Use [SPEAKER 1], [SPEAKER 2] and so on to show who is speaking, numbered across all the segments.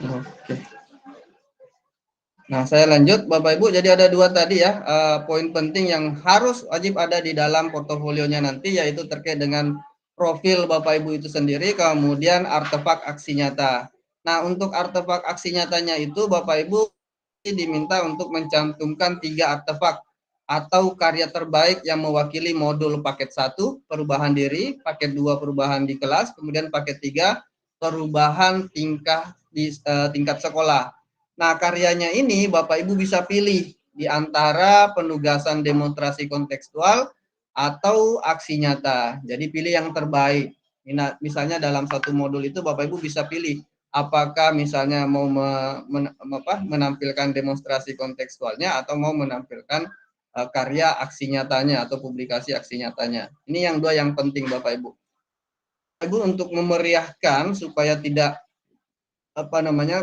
[SPEAKER 1] Oke. Nah, saya lanjut Bapak Ibu. Jadi ada dua tadi ya, poin penting yang harus wajib ada di dalam portofolionya nanti, yaitu terkait dengan profil Bapak Ibu itu sendiri, kemudian artefak aksi nyata. Nah, untuk artefak aksi nyatanya itu Bapak Ibu diminta untuk mencantumkan 3 artefak atau karya terbaik yang mewakili modul paket 1 perubahan diri, paket 2 perubahan di kelas, kemudian paket 3 perubahan tingkat sekolah. Nah, karyanya ini Bapak Ibu bisa pilih di antara penugasan demonstrasi kontekstual atau aksi nyata. Jadi pilih yang terbaik. Misalnya dalam satu modul itu Bapak Ibu bisa pilih apakah misalnya mau menampilkan demonstrasi kontekstualnya atau mau menampilkan karya aksi nyatanya atau publikasi aksi nyatanya. Ini yang dua yang penting Bapak Ibu. Ibu untuk memeriahkan supaya tidak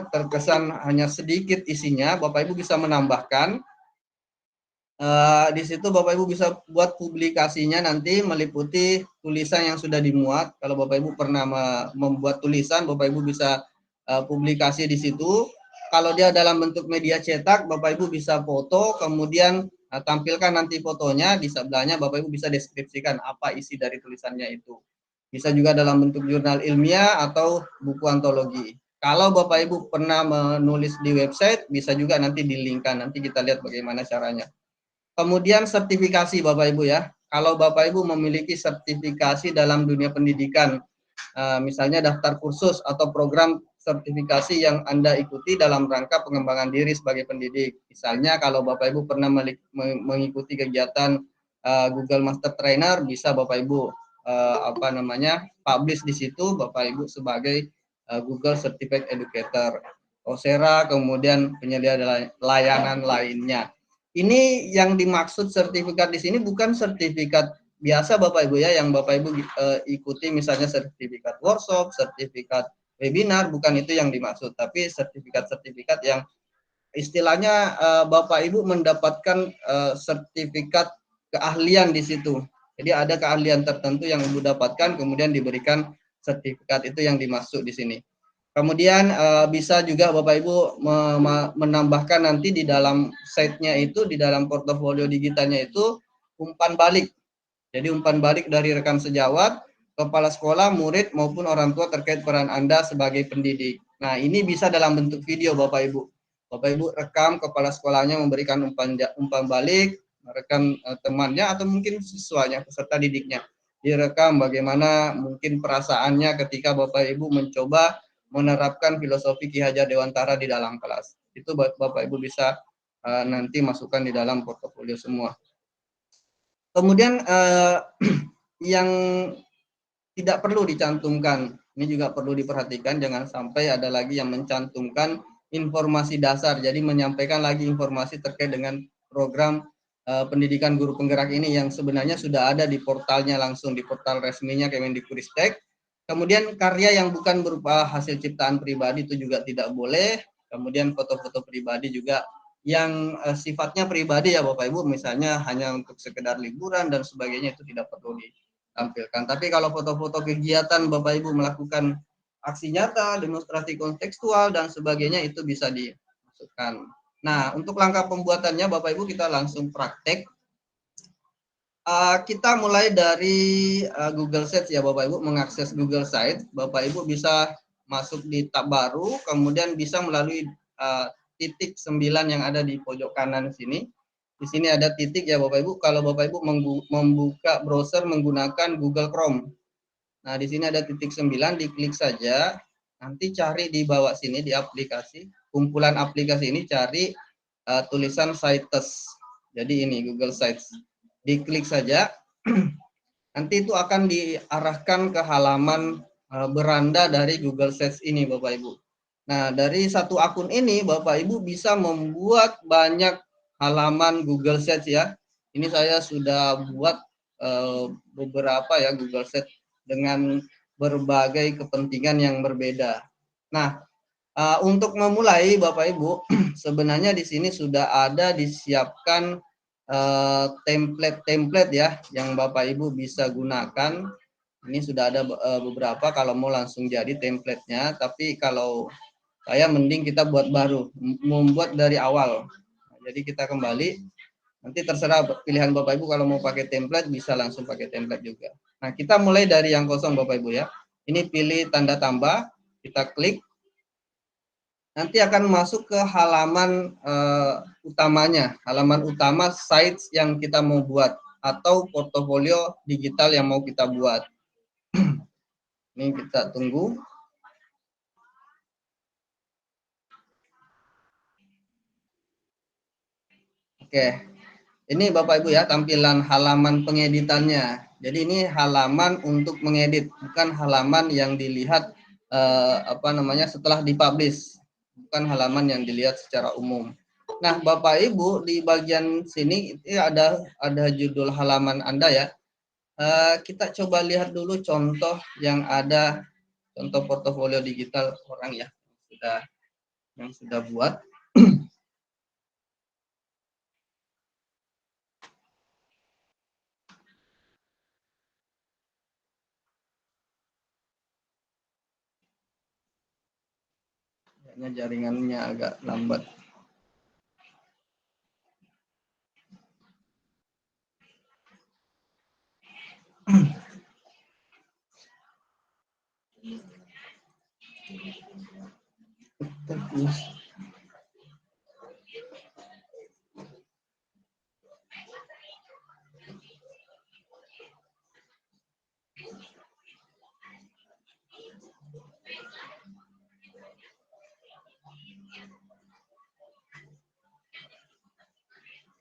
[SPEAKER 1] terkesan hanya sedikit isinya, Bapak Ibu bisa menambahkan di situ Bapak Ibu bisa buat publikasinya nanti meliputi tulisan yang sudah dimuat. Kalau Bapak Ibu pernah membuat tulisan, Bapak Ibu bisa publikasi di situ. Kalau dia dalam bentuk media cetak, Bapak Ibu bisa foto, kemudian tampilkan nanti fotonya, di sebelahnya Bapak Ibu bisa deskripsikan apa isi dari tulisannya itu. Bisa juga dalam bentuk jurnal ilmiah atau buku antologi. Kalau Bapak Ibu pernah menulis di website, bisa juga nanti di-link-kan. Nanti kita lihat bagaimana caranya. Kemudian sertifikasi Bapak Ibu ya. Kalau Bapak Ibu memiliki sertifikasi dalam dunia pendidikan, misalnya daftar kursus atau program sertifikasi yang Anda ikuti dalam rangka pengembangan diri sebagai pendidik. Misalnya kalau Bapak Ibu pernah mengikuti kegiatan Google Master Trainer, bisa Bapak Ibu publish di situ Bapak Ibu sebagai Google Certified Educator. Coursera, kemudian penyedia layanan lainnya. Ini yang dimaksud sertifikat di sini bukan sertifikat biasa Bapak Ibu ya, yang Bapak Ibu ikuti misalnya sertifikat workshop, sertifikat webinar, bukan itu yang dimaksud, tapi sertifikat-sertifikat yang istilahnya Bapak Ibu mendapatkan sertifikat keahlian di situ. Jadi ada keahlian tertentu yang Ibu dapatkan, kemudian diberikan sertifikat, itu yang dimaksud di sini. Kemudian bisa juga Bapak Ibu menambahkan nanti di dalam site-nya itu, di dalam portofolio digitalnya itu, umpan balik. Jadi umpan balik dari rekan sejawat, kepala sekolah, murid, maupun orang tua terkait peran Anda sebagai pendidik. Nah, ini bisa dalam bentuk video Bapak Ibu. Bapak Ibu rekam kepala sekolahnya memberikan umpan balik, rekan temannya atau mungkin siswanya, peserta didiknya. Direkam bagaimana mungkin perasaannya ketika Bapak Ibu mencoba menerapkan filosofi Ki Hajar Dewantara di dalam kelas. Itu Bapak Ibu bisa nanti masukkan di dalam portofolio semua. Kemudian yang tidak perlu dicantumkan, ini juga perlu diperhatikan, jangan sampai ada lagi yang mencantumkan informasi dasar, jadi menyampaikan lagi informasi terkait dengan program pendidikan guru penggerak ini yang sebenarnya sudah ada di portalnya langsung, di portal resminya Kemendikbudristek. Kemudian karya yang bukan berupa hasil ciptaan pribadi itu juga tidak boleh. Kemudian foto-foto pribadi juga yang sifatnya pribadi ya Bapak Ibu, misalnya hanya untuk sekedar liburan dan sebagainya, itu tidak perlu ditampilkan. Tapi kalau foto-foto kegiatan Bapak Ibu melakukan aksi nyata, demonstrasi kontekstual dan sebagainya, itu bisa dimasukkan. Nah, untuk langkah pembuatannya Bapak Ibu kita langsung praktek. Kita mulai dari Google Sites ya Bapak Ibu, mengakses Google Sites, Bapak Ibu bisa masuk di tab baru, kemudian bisa melalui titik 9 yang ada di pojok kanan sini. Di sini ada titik ya Bapak Ibu, kalau Bapak Ibu membuka browser menggunakan Google Chrome. Nah, di sini ada titik 9, diklik saja, nanti cari di bawah sini di aplikasi, kumpulan aplikasi ini cari tulisan Sites. Jadi ini Google Sites. Diklik saja, nanti itu akan diarahkan ke halaman beranda dari Google Sites ini Bapak Ibu. Nah, dari satu akun ini Bapak Ibu bisa membuat banyak halaman Google Sites ya. Ini saya sudah buat beberapa ya Google Sites dengan berbagai kepentingan yang berbeda. Nah, untuk memulai Bapak Ibu, sebenarnya di sini sudah ada disiapkan template-template ya yang Bapak Ibu bisa gunakan. Ini sudah ada beberapa, kalau mau langsung jadi template-nya, tapi kalau saya mending kita buat baru, membuat dari awal. Jadi kita kembali, nanti terserah pilihan Bapak Ibu, kalau mau pakai template bisa langsung pakai template juga. Nah, kita mulai dari yang kosong Bapak Ibu ya. Ini pilih tanda tambah, kita klik, nanti akan masuk ke halaman utamanya, halaman utama sites yang kita mau buat atau portofolio digital yang mau kita buat. Ini kita tunggu. Oke, ini Bapak Ibu ya tampilan halaman pengeditannya. Jadi ini halaman untuk mengedit, bukan halaman yang dilihat setelah dipublish, bukan halaman yang dilihat secara umum. Nah, Bapak Ibu di bagian sini ini ada judul halaman Anda ya. Kita coba lihat dulu contoh yang ada, contoh portofolio digital orang ya yang sudah buat. Kayaknya jaringannya agak lambat.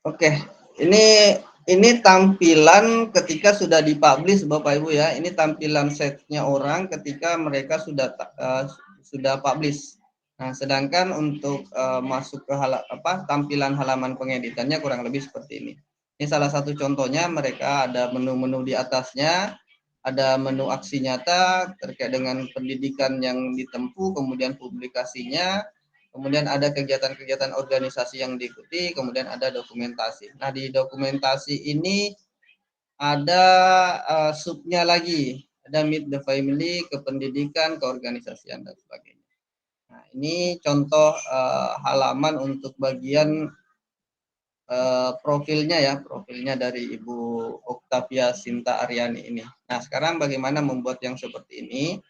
[SPEAKER 1] Oke, ini tampilan ketika sudah dipublish Bapak Ibu ya. Ini tampilan setnya orang ketika mereka sudah publish. Nah, sedangkan untuk masuk ke tampilan halaman pengeditannya kurang lebih seperti ini. Ini salah satu contohnya, mereka ada menu-menu di atasnya, ada menu aksi nyata terkait dengan pendidikan yang ditempuh, kemudian publikasinya, kemudian ada kegiatan-kegiatan organisasi yang diikuti, kemudian ada dokumentasi. Nah, di dokumentasi ini ada subnya lagi, ada meet the family, kependidikan, keorganisasian, dan sebagainya. Nah, ini contoh halaman untuk bagian profilnya dari Ibu Oktavia Sinta Aryani ini. Nah, sekarang bagaimana membuat yang seperti ini?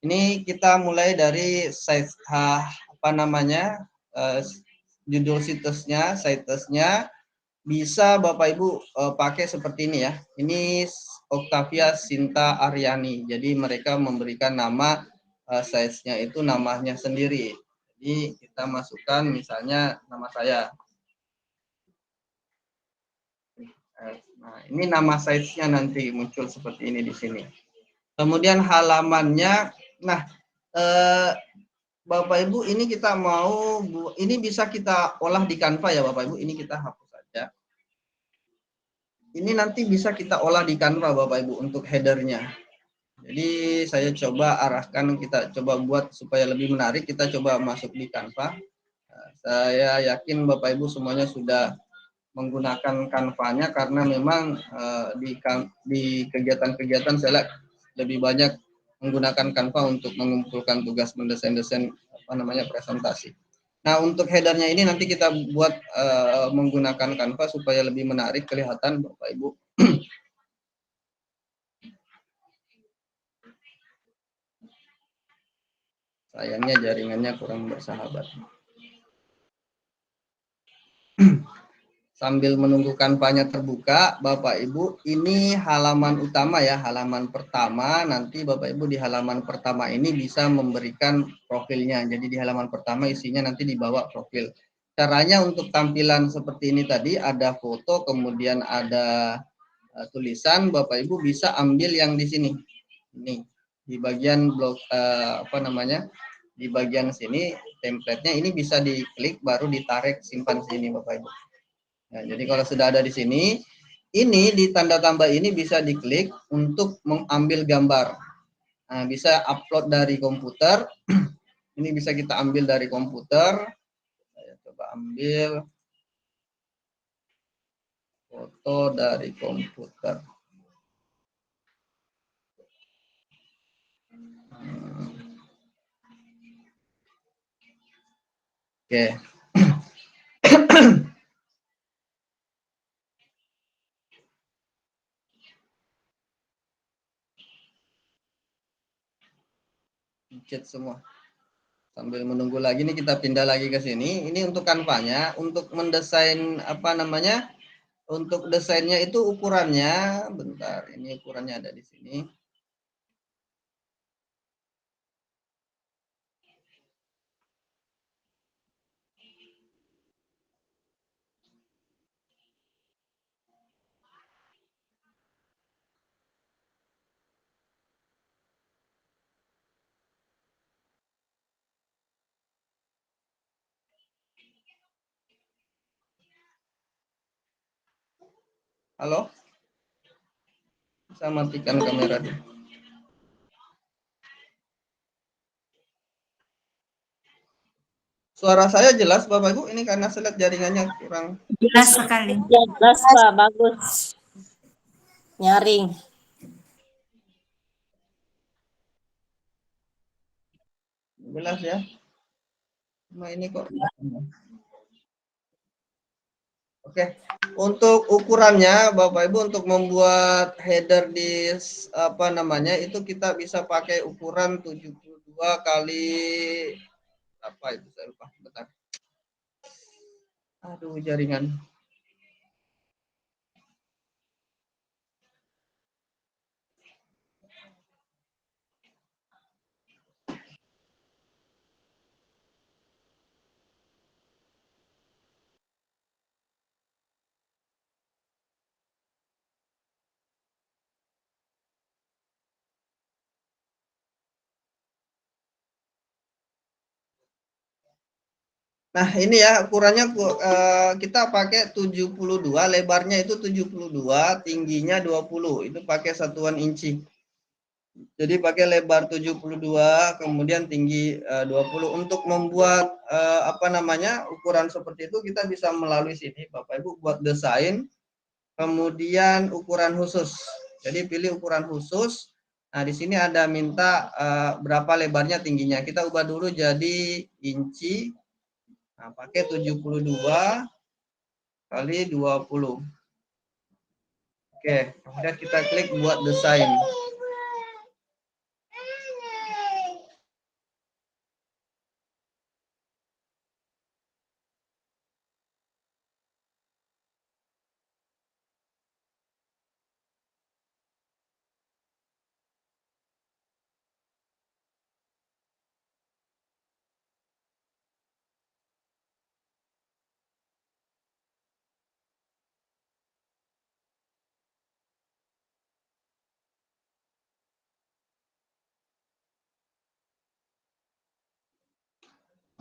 [SPEAKER 1] Ini kita mulai dari judul situsnya bisa Bapak Ibu pakai seperti ini ya. Ini Oktavia Sinta Aryani. Jadi mereka memberikan nama sites-nya itu namanya sendiri. Jadi kita masukkan misalnya nama saya. Nah, ini nama sites-nya nanti muncul seperti ini di sini. Kemudian halamannya, nah Bapak Ibu ini ini bisa kita olah di Canva ya Bapak Ibu, ini kita hapus saja. Ini nanti bisa kita olah di Canva Bapak Ibu untuk headernya. Jadi saya coba arahkan, kita coba buat supaya lebih menarik, kita coba masuk di Canva. Nah, saya yakin Bapak Ibu semuanya sudah menggunakan Canva-nya karena memang di kegiatan-kegiatan saya lebih banyak menggunakan Canva untuk mengumpulkan tugas mendesain-desain presentasi. Nah, untuk headernya ini nanti kita buat menggunakan Canva supaya lebih menarik kelihatan Bapak Ibu. Sayangnya jaringannya kurang bersahabat. Sambil menunggu Canva-nya terbuka, Bapak Ibu, ini halaman utama ya, halaman pertama. Nanti Bapak Ibu di halaman pertama ini bisa memberikan profilnya. Jadi di halaman pertama isinya nanti dibawa profil. Caranya untuk tampilan seperti ini tadi, ada foto, kemudian ada tulisan. Bapak Ibu bisa ambil yang di sini. Ini di bagian di bagian sini template-nya ini bisa diklik baru ditarik simpan sini Bapak Ibu. Nah, jadi kalau sudah ada di sini, ini di tanda tambah ini bisa diklik untuk mengambil gambar. Nah, bisa upload dari komputer. Ini bisa kita ambil dari komputer. Saya coba ambil foto dari komputer. Oke. Chat semua. Sambil menunggu lagi nih kita pindah lagi ke sini. Ini untuk kanvanya, untuk mendesain apa namanya? Untuk desainnya itu ukurannya, bentar, ini ukurannya ada di sini. Halo? Saya matikan kamera dulu. Suara saya jelas Bapak Ibu, ini karena saya lihat jaringannya kurang.
[SPEAKER 2] Jelas sekali.
[SPEAKER 3] Jelas Pak, bagus. Nyaring.
[SPEAKER 1] Jelas ya. Nah ini kok. Oke. Untuk ukurannya Bapak Ibu, untuk membuat header di apa namanya itu kita bisa pakai ukuran 72 kali apa itu saya lupa. Bentar. Aduh jaringan. Nah, ini ya ukurannya kita pakai 72, lebarnya itu 72, tingginya 20. Itu pakai satuan inci. Jadi pakai lebar 72, kemudian tinggi 20. Untuk membuat apa namanya? Ukuran seperti itu kita bisa melalui sini Bapak Ibu buat desain, kemudian ukuran khusus. Jadi pilih ukuran khusus. Nah, di sini ada minta berapa lebarnya, tingginya. Kita ubah dulu jadi inci. Nah, pakai 72 kali 20. Oke, kemudian kita klik buat desain.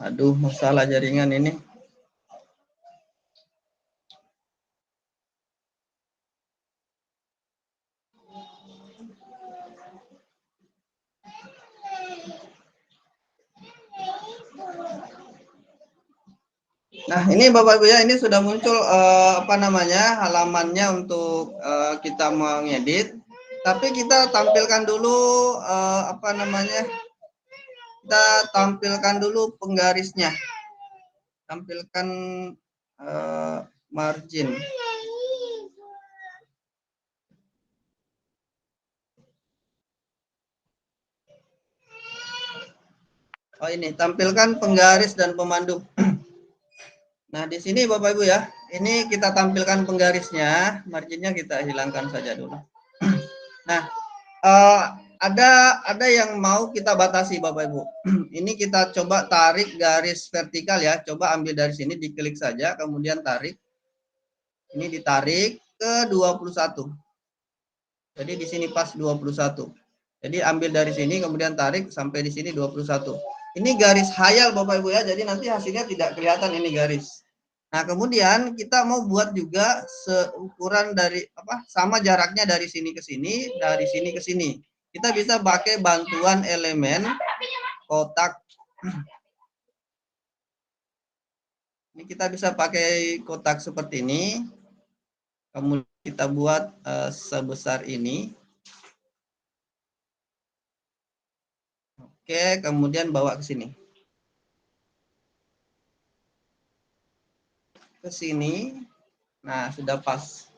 [SPEAKER 1] Aduh, masalah jaringan ini. Nah, ini Bapak Ibu ya, ini sudah muncul apa namanya? Halamannya untuk kita mengedit. Tapi kita tampilkan dulu apa namanya? Kita tampilkan dulu penggarisnya. Tampilkan margin. Oh, ini tampilkan penggaris dan pemandu. Nah, di sini Bapak Ibu ya, ini kita tampilkan penggarisnya, marginnya kita hilangkan saja dulu. Nah, ada yang mau kita batasi Bapak Ibu. Ini kita coba tarik garis vertikal ya, coba ambil dari sini, diklik saja, kemudian tarik. Ini ditarik ke 21. Jadi di sini pas 21. Jadi ambil dari sini, kemudian tarik sampai di sini 21. Ini garis hayal Bapak Ibu ya, jadi nanti hasilnya tidak kelihatan ini garis. Nah, kemudian kita mau buat juga seukuran dari apa? Sama jaraknya dari sini ke sini, dari sini ke sini. Kita bisa pakai bantuan elemen kotak. Ini kita bisa pakai kotak seperti ini. Kemudian kita buat sebesar ini. Oke, kemudian bawa ke sini. ke sini. Nah, sudah pas.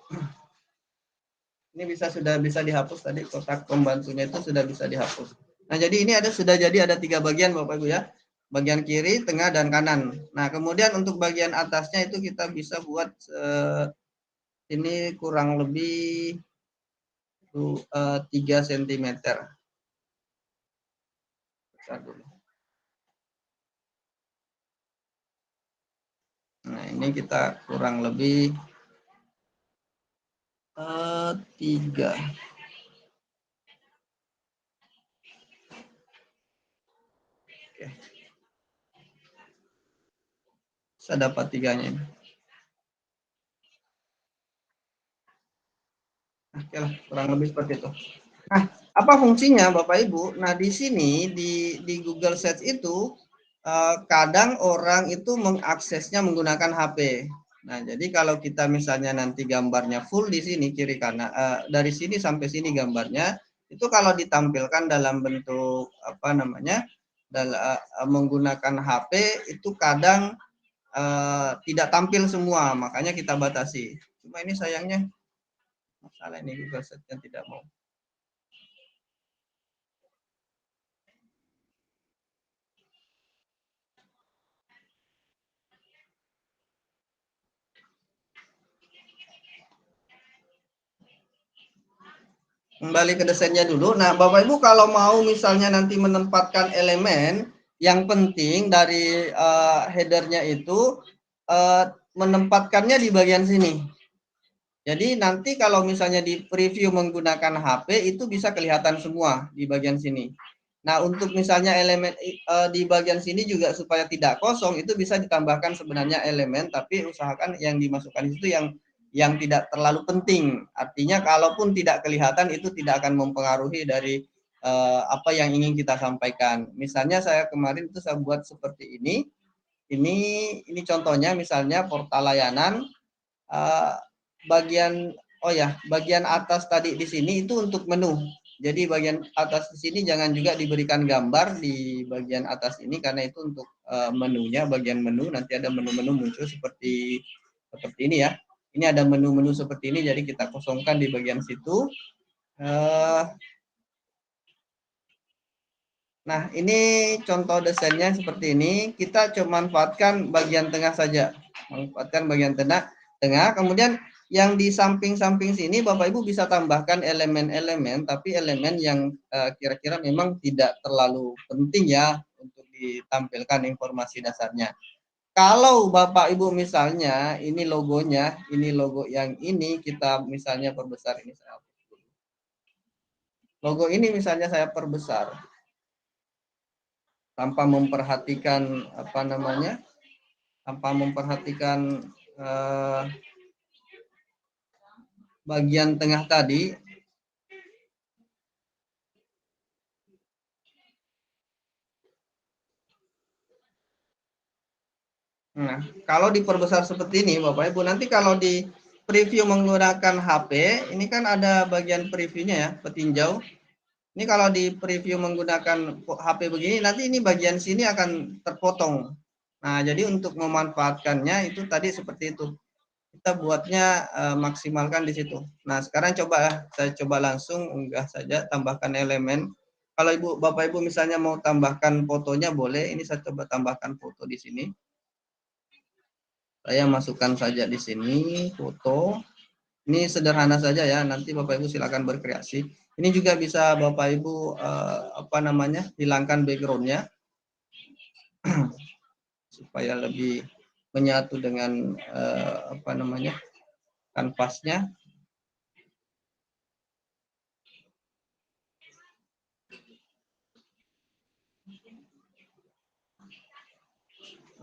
[SPEAKER 1] Ini sudah bisa dihapus tadi, kotak pembantunya itu sudah bisa dihapus. Nah, jadi ini sudah jadi ada 3 bagian Bapak Ibu ya. Bagian kiri, tengah, dan kanan. Nah, kemudian untuk bagian atasnya itu kita bisa buat ini kurang lebih 3 cm. Nah, ini kita kurang lebih 3. Oke. Saya dapat 3-nya ini. Oke lah, kurang lebih seperti itu. Nah, apa fungsinya Bapak Ibu? Nah, di sini di Google Search itu kadang orang itu mengaksesnya menggunakan HP. Nah, jadi kalau kita misalnya nanti gambarnya full di sini kiri kanan, dari sini sampai sini gambarnya, itu kalau ditampilkan dalam bentuk apa namanya, menggunakan HP itu kadang tidak tampil semua, makanya kita batasi. Cuma ini sayangnya masalah ini Google Search yang tidak mau. Kembali ke desainnya dulu. Nah, Bapak Ibu kalau mau misalnya nanti menempatkan elemen, yang penting dari headernya itu menempatkannya di bagian sini. Jadi nanti kalau misalnya di preview menggunakan HP itu bisa kelihatan semua di bagian sini. Nah, untuk misalnya elemen di bagian sini juga supaya tidak kosong itu bisa ditambahkan sebenarnya elemen, tapi usahakan yang dimasukkan itu yang tidak terlalu penting. Artinya kalaupun tidak kelihatan itu tidak akan mempengaruhi dari apa yang ingin kita sampaikan. Misalnya saya kemarin itu saya buat seperti ini. Ini contohnya misalnya portal layanan bagian atas tadi di sini itu untuk menu. Jadi bagian atas di sini jangan juga diberikan gambar di bagian atas ini karena itu untuk menunya, bagian menu nanti ada menu-menu muncul seperti ini ya. Ini ada menu-menu seperti ini jadi kita kosongkan di bagian situ. Nah, ini contoh desainnya seperti ini. Kita coba manfaatkan bagian tengah saja. Manfaatkan bagian tengah. Kemudian yang di samping-samping sini Bapak Ibu bisa tambahkan elemen-elemen, tapi elemen yang kira-kira memang tidak terlalu penting ya untuk ditampilkan informasi dasarnya. Kalau Bapak Ibu misalnya ini logonya, ini logo yang ini kita misalnya perbesar ini saya. Logo ini misalnya saya perbesar tanpa memperhatikan apa namanya, tanpa memperhatikan bagian tengah tadi. Nah, kalau diperbesar seperti ini, Bapak Ibu, nanti kalau di preview menggunakan HP, ini kan ada bagian previewnya ya, petinjau. Ini kalau di preview menggunakan HP begini, nanti ini bagian sini akan terpotong. Nah, jadi untuk memanfaatkannya itu tadi seperti itu. Kita buatnya maksimalkan di situ. Nah, sekarang saya coba langsung unggah saja, tambahkan elemen. Kalau Bapak Ibu misalnya mau tambahkan fotonya boleh. Ini saya coba tambahkan foto di sini. Saya masukkan saja di sini foto. Ini sederhana saja ya. Nanti Bapak Ibu silakan berkreasi. Ini juga bisa Bapak Ibu apa namanya, hilangkan backgroundnya supaya lebih menyatu dengan apa namanya, kanvasnya.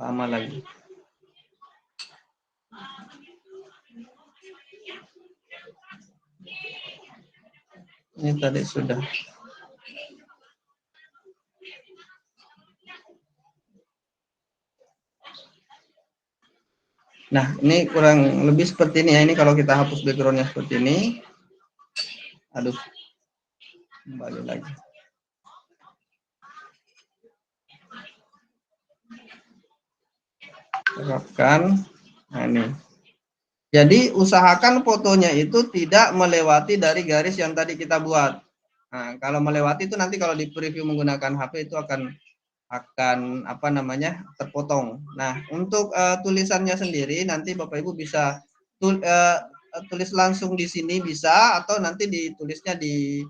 [SPEAKER 1] Lama lagi. Ini tadi sudah. Nah, ini kurang lebih seperti ini ya. Ini kalau kita hapus backgroundnya seperti ini. Aduh, kembali lagi. Terapkan. Nah, ini. Jadi usahakan fotonya itu tidak melewati dari garis yang tadi kita buat. Nah, kalau melewati itu nanti kalau di preview menggunakan HP itu akan apa namanya terpotong. Nah, untuk tulisannya sendiri nanti Bapak Ibu bisa tulis langsung di sini bisa, atau nanti ditulisnya di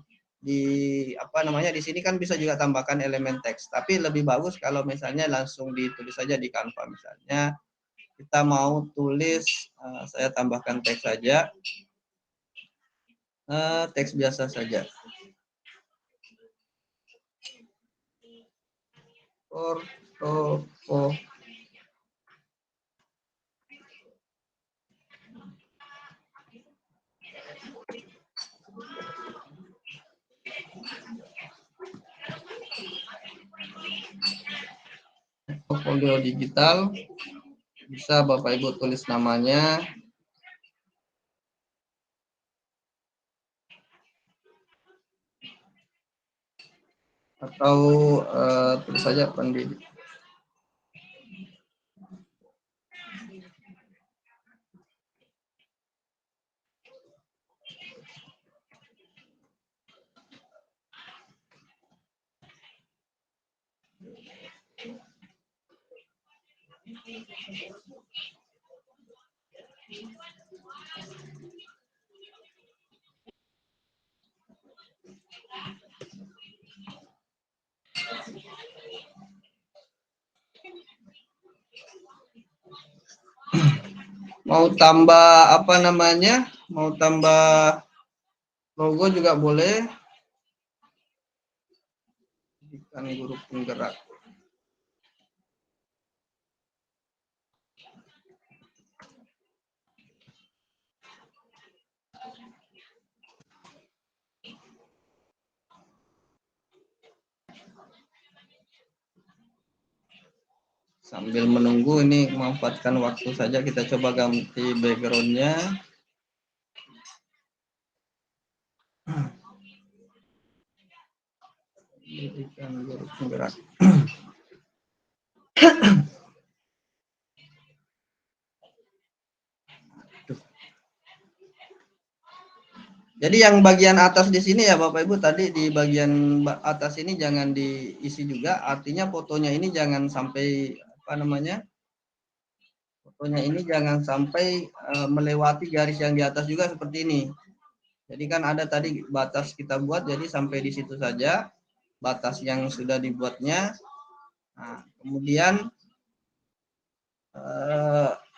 [SPEAKER 1] apa namanya di sini kan bisa juga tambahkan elemen teks. Tapi lebih bagus kalau misalnya langsung ditulis saja di Canva. Misalnya kita mau tulis, saya tambahkan teks saja, teks biasa saja. Portofolio. Portfolio digital, bisa Bapak Ibu tulis namanya, atau tulis saja pendidik. Mau tambah apa namanya? Mau tambah logo juga boleh. Kan guru penggerak. Sambil menunggu ini memanfaatkan waktu saja, kita coba ganti backgroundnya. Pendidikan guru penggerak. Jadi yang bagian atas di sini ya Bapak Ibu, tadi di bagian atas ini jangan diisi juga, artinya fotonya ini jangan sampai apa namanya? Fotonya ini jangan sampai melewati garis yang di atas juga seperti ini. Jadi kan ada tadi batas kita buat, jadi sampai di situ saja batas yang sudah dibuatnya. Nah, kemudian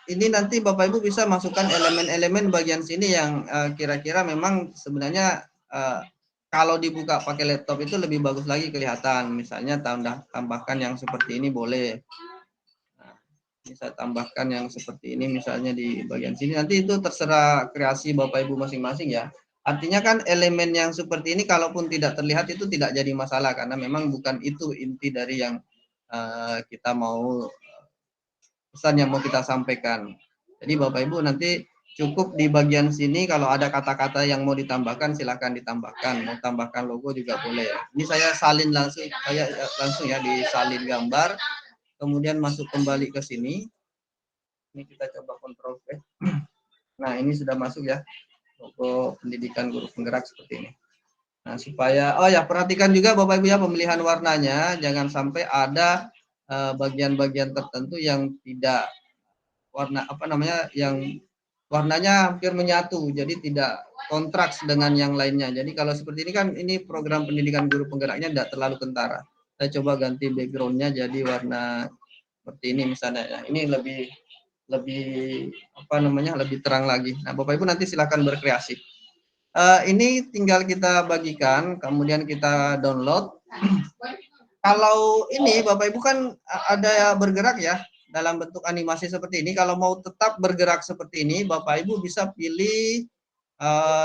[SPEAKER 1] ini nanti Bapak Ibu bisa masukkan elemen-elemen bagian sini yang kira-kira memang sebenarnya kalau dibuka pakai laptop itu lebih bagus lagi kelihatan. Misalnya tambahkan yang seperti ini boleh. Nah, bisa tambahkan yang seperti ini misalnya di bagian sini. Nanti itu terserah kreasi Bapak Ibu masing-masing ya. Artinya kan elemen yang seperti ini kalaupun tidak terlihat itu tidak jadi masalah karena memang bukan itu inti dari yang kita mau pesan yang mau kita sampaikan. Jadi Bapak Ibu nanti cukup di bagian sini kalau ada kata-kata yang mau ditambahkan silahkan ditambahkan, mau tambahkan logo juga boleh. Ini saya salin langsung, langsung ya disalin gambar, kemudian masuk kembali ke sini. Ini kita coba kontrol V. Nah ini sudah masuk ya logo pendidikan guru penggerak seperti ini. Nah supaya perhatikan juga Bapak Ibu ya pemilihan warnanya, jangan sampai ada bagian-bagian tertentu yang tidak warna apa namanya yang warnanya hampir menyatu, jadi tidak kontraks dengan yang lainnya. Jadi kalau seperti ini kan ini program pendidikan guru penggeraknya tidak terlalu kentara. Saya coba ganti backgroundnya jadi warna seperti ini misalnya ya. Ini lebih apa namanya lebih terang lagi. Nah Bapak Ibu nanti silakan berkreasi. Ini tinggal kita bagikan, kemudian kita download. Kalau ini Bapak Ibu kan ada bergerak ya dalam bentuk animasi seperti ini. Kalau mau tetap bergerak seperti ini, Bapak Ibu bisa pilih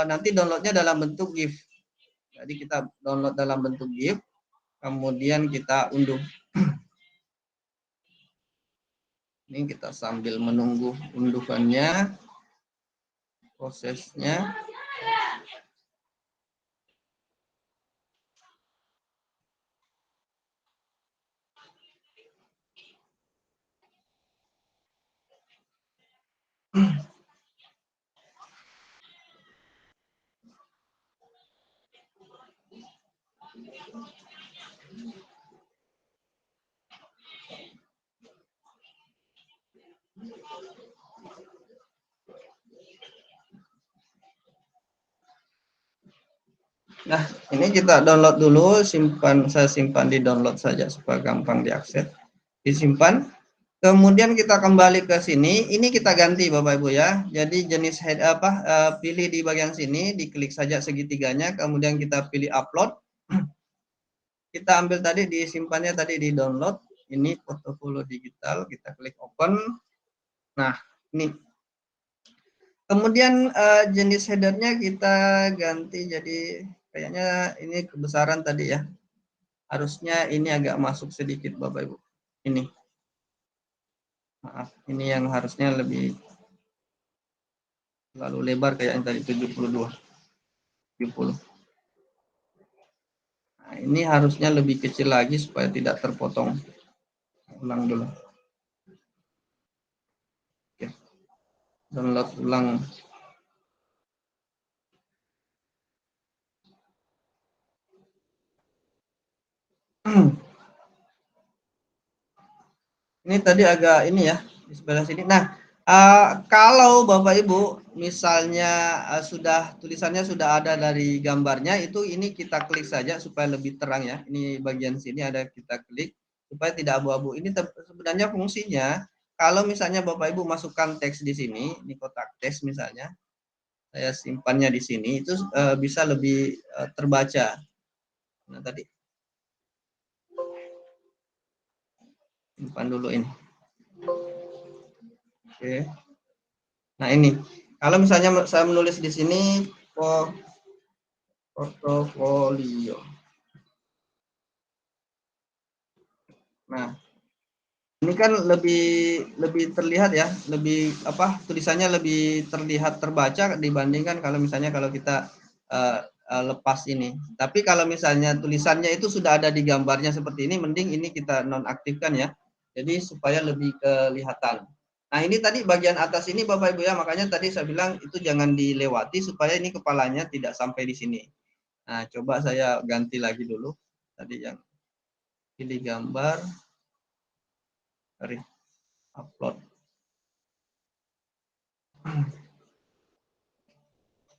[SPEAKER 1] nanti downloadnya dalam bentuk GIF. Jadi kita download dalam bentuk GIF, kemudian kita unduh. Ini kita sambil menunggu unduhannya, prosesnya. Nah, ini kita download dulu, saya simpan di download saja supaya gampang diakses. Disimpan. Kemudian kita kembali ke sini, ini kita ganti Bapak Ibu ya. Jadi jenis pilih di bagian sini, diklik saja segitiganya, kemudian kita pilih upload. Kita ambil tadi, disimpannya tadi di download. Ini portofolio digital, kita klik open. Nah, ini. Kemudian jenis headernya kita ganti jadi kayaknya ini kebesaran tadi ya. Harusnya ini agak masuk sedikit Bapak Ibu. Ini. Maaf, ini yang harusnya lebih lalu lebar kayak yang tadi 72. 70. Nah, ini harusnya lebih kecil lagi supaya tidak terpotong. Ulang dulu. Oke. Download ulang. Ini tadi agak ini ya di sebelah sini. Nah, kalau Bapak Ibu misalnya sudah tulisannya sudah ada dari gambarnya, itu ini kita klik saja supaya lebih terang ya. Ini bagian sini ada kita klik supaya tidak abu-abu. Ini sebenarnya fungsinya kalau misalnya Bapak Ibu masukkan teks di sini, ini kotak teks misalnya, saya simpannya di sini, itu bisa lebih terbaca. Nah tadi simpan dulu ini. Oke. Nah ini, kalau misalnya saya menulis di sini portofolio. Nah, ini kan lebih terlihat ya, lebih tulisannya lebih terlihat terbaca dibandingkan kalau misalnya kalau kita lepas ini. Tapi kalau misalnya tulisannya itu sudah ada di gambarnya seperti ini, mending ini kita nonaktifkan ya. Jadi supaya lebih kelihatan. Nah, ini tadi bagian atas ini Bapak Ibu ya, makanya tadi saya bilang itu jangan dilewati supaya ini kepalanya tidak sampai di sini. Nah, coba saya ganti lagi dulu. Tadi yang pilih gambar, upload.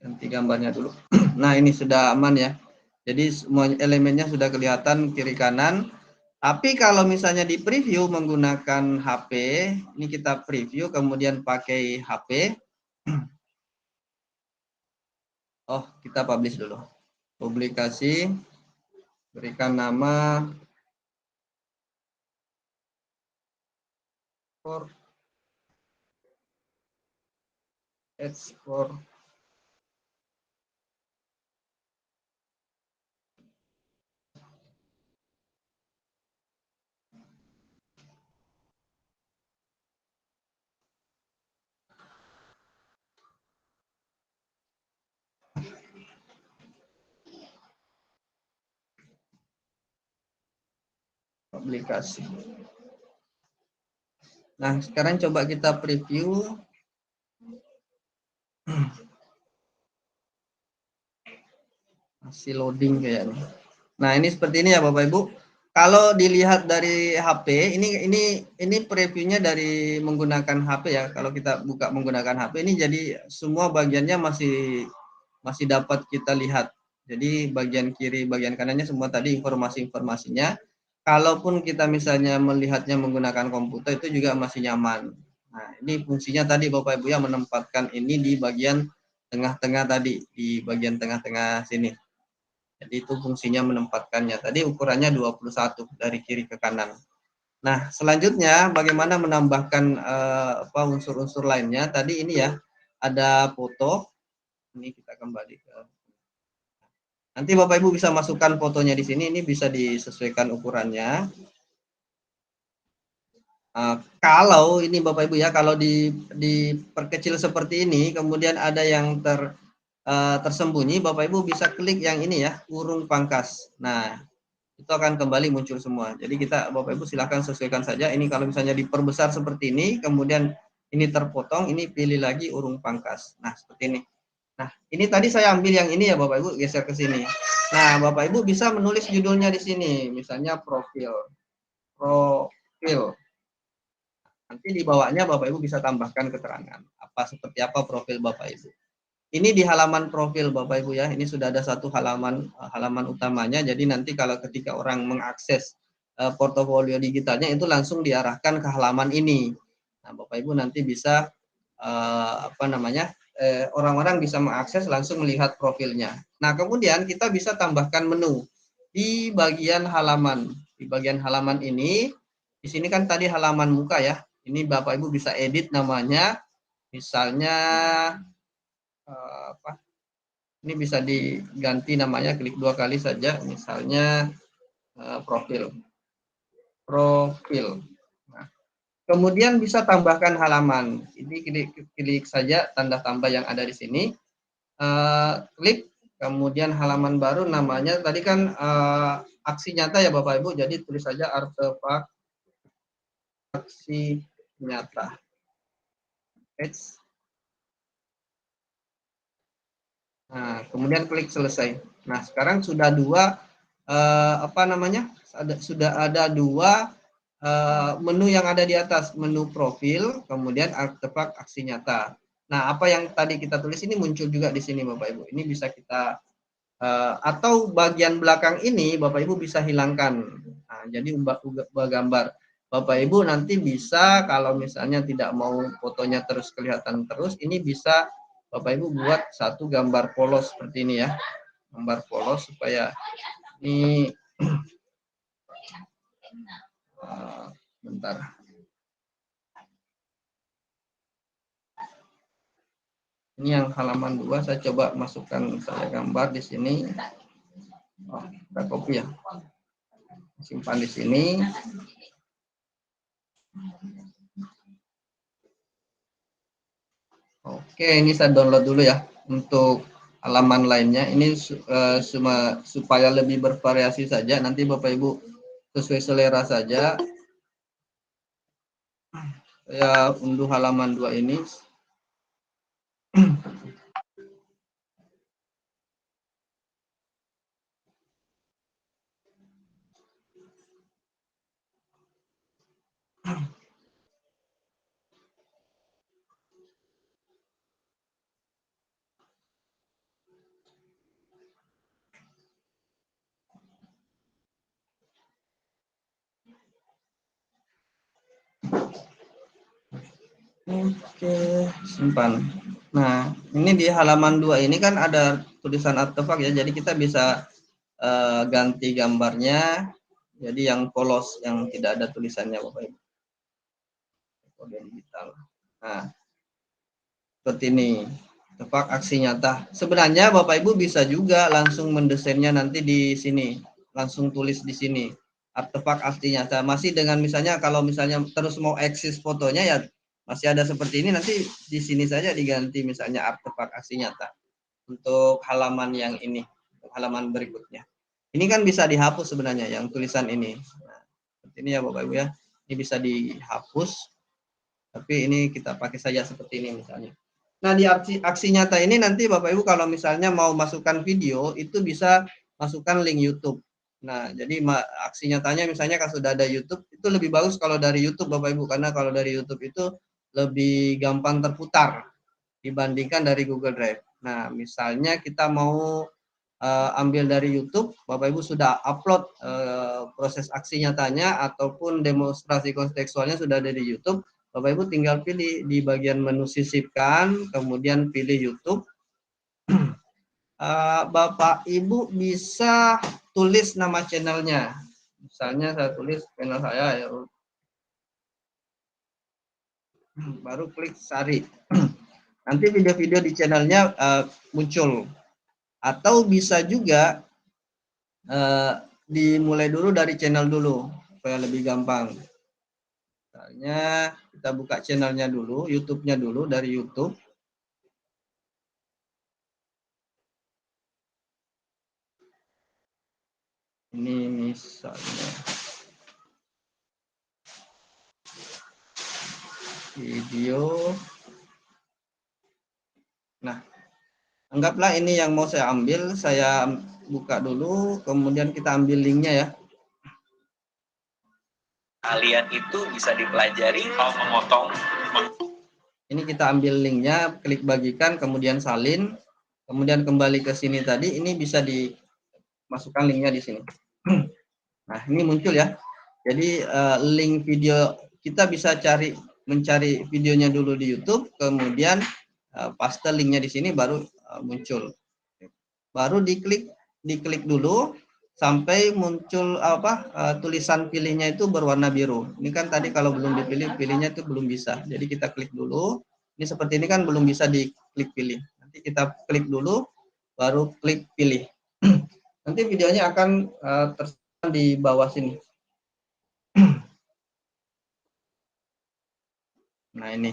[SPEAKER 1] Ganti gambarnya dulu. Nah, ini sudah aman ya. Jadi semua elemennya sudah kelihatan kiri kanan. Tapi kalau misalnya di preview menggunakan HP, ini kita preview kemudian pakai HP. Oh, kita publish dulu. Publikasi, berikan nama ekspor publikasi. Nah, sekarang coba kita preview. Masih loading kayaknya. Nah, ini seperti ini ya Bapak Ibu. Kalau dilihat dari HP, ini previewnya dari menggunakan HP ya. Kalau kita buka menggunakan HP ini jadi semua bagiannya masih dapat kita lihat. Jadi bagian kiri, bagian kanannya semua tadi informasi-informasinya. Kalaupun kita misalnya melihatnya menggunakan komputer itu juga masih nyaman. Nah, ini fungsinya tadi Bapak Ibu ya, menempatkan ini di bagian tengah-tengah tadi, di bagian tengah-tengah sini. Jadi itu fungsinya menempatkannya. Tadi ukurannya 21 dari kiri ke kanan. Nah, selanjutnya bagaimana menambahkan unsur-unsur lainnya? Tadi ini ya, ada foto. Ini kita kembali ke. Nanti Bapak Ibu bisa masukkan fotonya di sini. Ini bisa disesuaikan ukurannya. Kalau ini Bapak Ibu ya, kalau diperkecil seperti ini, kemudian ada yang tersembunyi, Bapak Ibu bisa klik yang ini ya, kurung pangkas. Nah, itu akan kembali muncul semua. Jadi kita Bapak Ibu silahkan sesuaikan saja. Ini kalau misalnya diperbesar seperti ini, kemudian ini terpotong, ini pilih lagi urung pangkas. Nah, seperti ini. Nah, ini tadi saya ambil yang ini ya Bapak Ibu, geser ke sini. Nah, Bapak Ibu bisa menulis judulnya di sini, misalnya profil. Nanti di bawahnya Bapak Ibu bisa tambahkan keterangan seperti apa profil Bapak Ibu. Ini di halaman profil Bapak Ibu ya. Ini sudah ada satu halaman utamanya. Jadi nanti kalau ketika orang mengakses portofolio digitalnya itu langsung diarahkan ke halaman ini. Nah, Bapak Ibu nanti bisa orang-orang bisa mengakses langsung melihat profilnya. Nah, kemudian kita bisa tambahkan menu di bagian halaman. Di bagian halaman ini, di sini kan tadi halaman muka ya. Ini Bapak Ibu bisa edit namanya. Misalnya ini bisa diganti namanya, klik 2 kali saja, misalnya profil. Nah, kemudian bisa tambahkan halaman. Ini klik saja tanda tambah yang ada di sini. Klik, kemudian halaman baru namanya tadi kan aksi nyata ya Bapak Ibu, jadi tulis saja artefak aksi nyata. Nah, kemudian klik selesai. Nah, sekarang sudah sudah ada dua menu yang ada di atas, menu profil, kemudian artefak aksi nyata. Nah, apa yang tadi kita tulis ini muncul juga di sini Bapak Ibu. Ini bisa kita atau bagian belakang ini Bapak Ibu bisa hilangkan. Nah, jadi ubah gambar. Bapak Ibu nanti bisa kalau misalnya tidak mau fotonya terus kelihatan terus, ini bisa Bapak Ibu buat satu gambar polos seperti ini ya. Gambar polos supaya ini bentar. Ini yang halaman 2, saya coba masukkan saya gambar di sini. Oh, kita copy ya. Simpan di sini. Oke, ini saya download dulu ya untuk halaman lainnya. Ini supaya lebih bervariasi saja. Nanti Bapak Ibu sesuai selera saja. Saya unduh halaman 2 ini. Oke, simpan. Nah, ini di halaman 2 ini kan ada tulisan artefak ya, jadi kita bisa ganti gambarnya jadi yang polos, yang tidak ada tulisannya Bapak Ibu. Kode digital. Nah, seperti ini. Artefak aksi nyata. Sebenarnya Bapak Ibu bisa juga langsung mendesainnya nanti di sini, langsung tulis di sini. Artefak aksi nyata. Masih dengan misalnya kalau misalnya terus mau eksis fotonya ya masih ada seperti ini, nanti di sini saja diganti misalnya artefak aksi nyata untuk halaman yang ini, halaman berikutnya. Ini kan bisa dihapus sebenarnya yang tulisan ini. Nah, seperti ini ya Bapak Ibu ya. Ini bisa dihapus, tapi ini kita pakai saja seperti ini misalnya. Nah, di aksi nyata ini nanti Bapak Ibu kalau misalnya mau masukkan video, itu bisa masukkan link YouTube. Nah, jadi aksi nyatanya misalnya kalau sudah ada YouTube, itu lebih bagus kalau dari YouTube Bapak Ibu, karena kalau dari YouTube itu lebih gampang terputar dibandingkan dari Google Drive. Nah, misalnya kita mau ambil dari YouTube, Bapak Ibu sudah upload proses aksi nyatanya ataupun demonstrasi kontekstualnya sudah ada di YouTube, Bapak Ibu tinggal pilih di bagian menu sisipkan, kemudian pilih YouTube. Bapak Ibu bisa tulis nama channelnya. Misalnya saya tulis channel saya ya. Baru klik cari. Nanti video-video di channelnya muncul. Atau bisa juga dimulai dulu dari channel dulu supaya lebih gampang. Misalnya kita buka channelnya dulu, YouTube-nya dulu dari YouTube. Ini misalnya video. Nah, anggaplah ini yang mau saya ambil, saya buka dulu, kemudian kita ambil linknya ya.
[SPEAKER 2] Kalian itu bisa dipelajari kalau memotong.
[SPEAKER 1] Ini kita ambil linknya, klik bagikan, kemudian salin, kemudian kembali ke sini tadi. Ini bisa dimasukkan linknya di sini. Nah, ini muncul ya. Jadi link video kita bisa mencari videonya dulu di YouTube, kemudian paste linknya di sini baru muncul. Baru diklik dulu sampai muncul tulisan pilihnya itu berwarna biru. Ini kan tadi kalau belum dipilih, pilihnya itu belum bisa. Jadi kita klik dulu. Ini seperti ini kan belum bisa diklik pilih. Nanti kita klik dulu, baru klik pilih. Nanti videonya akan tersimpan di bawah sini. Nah ini.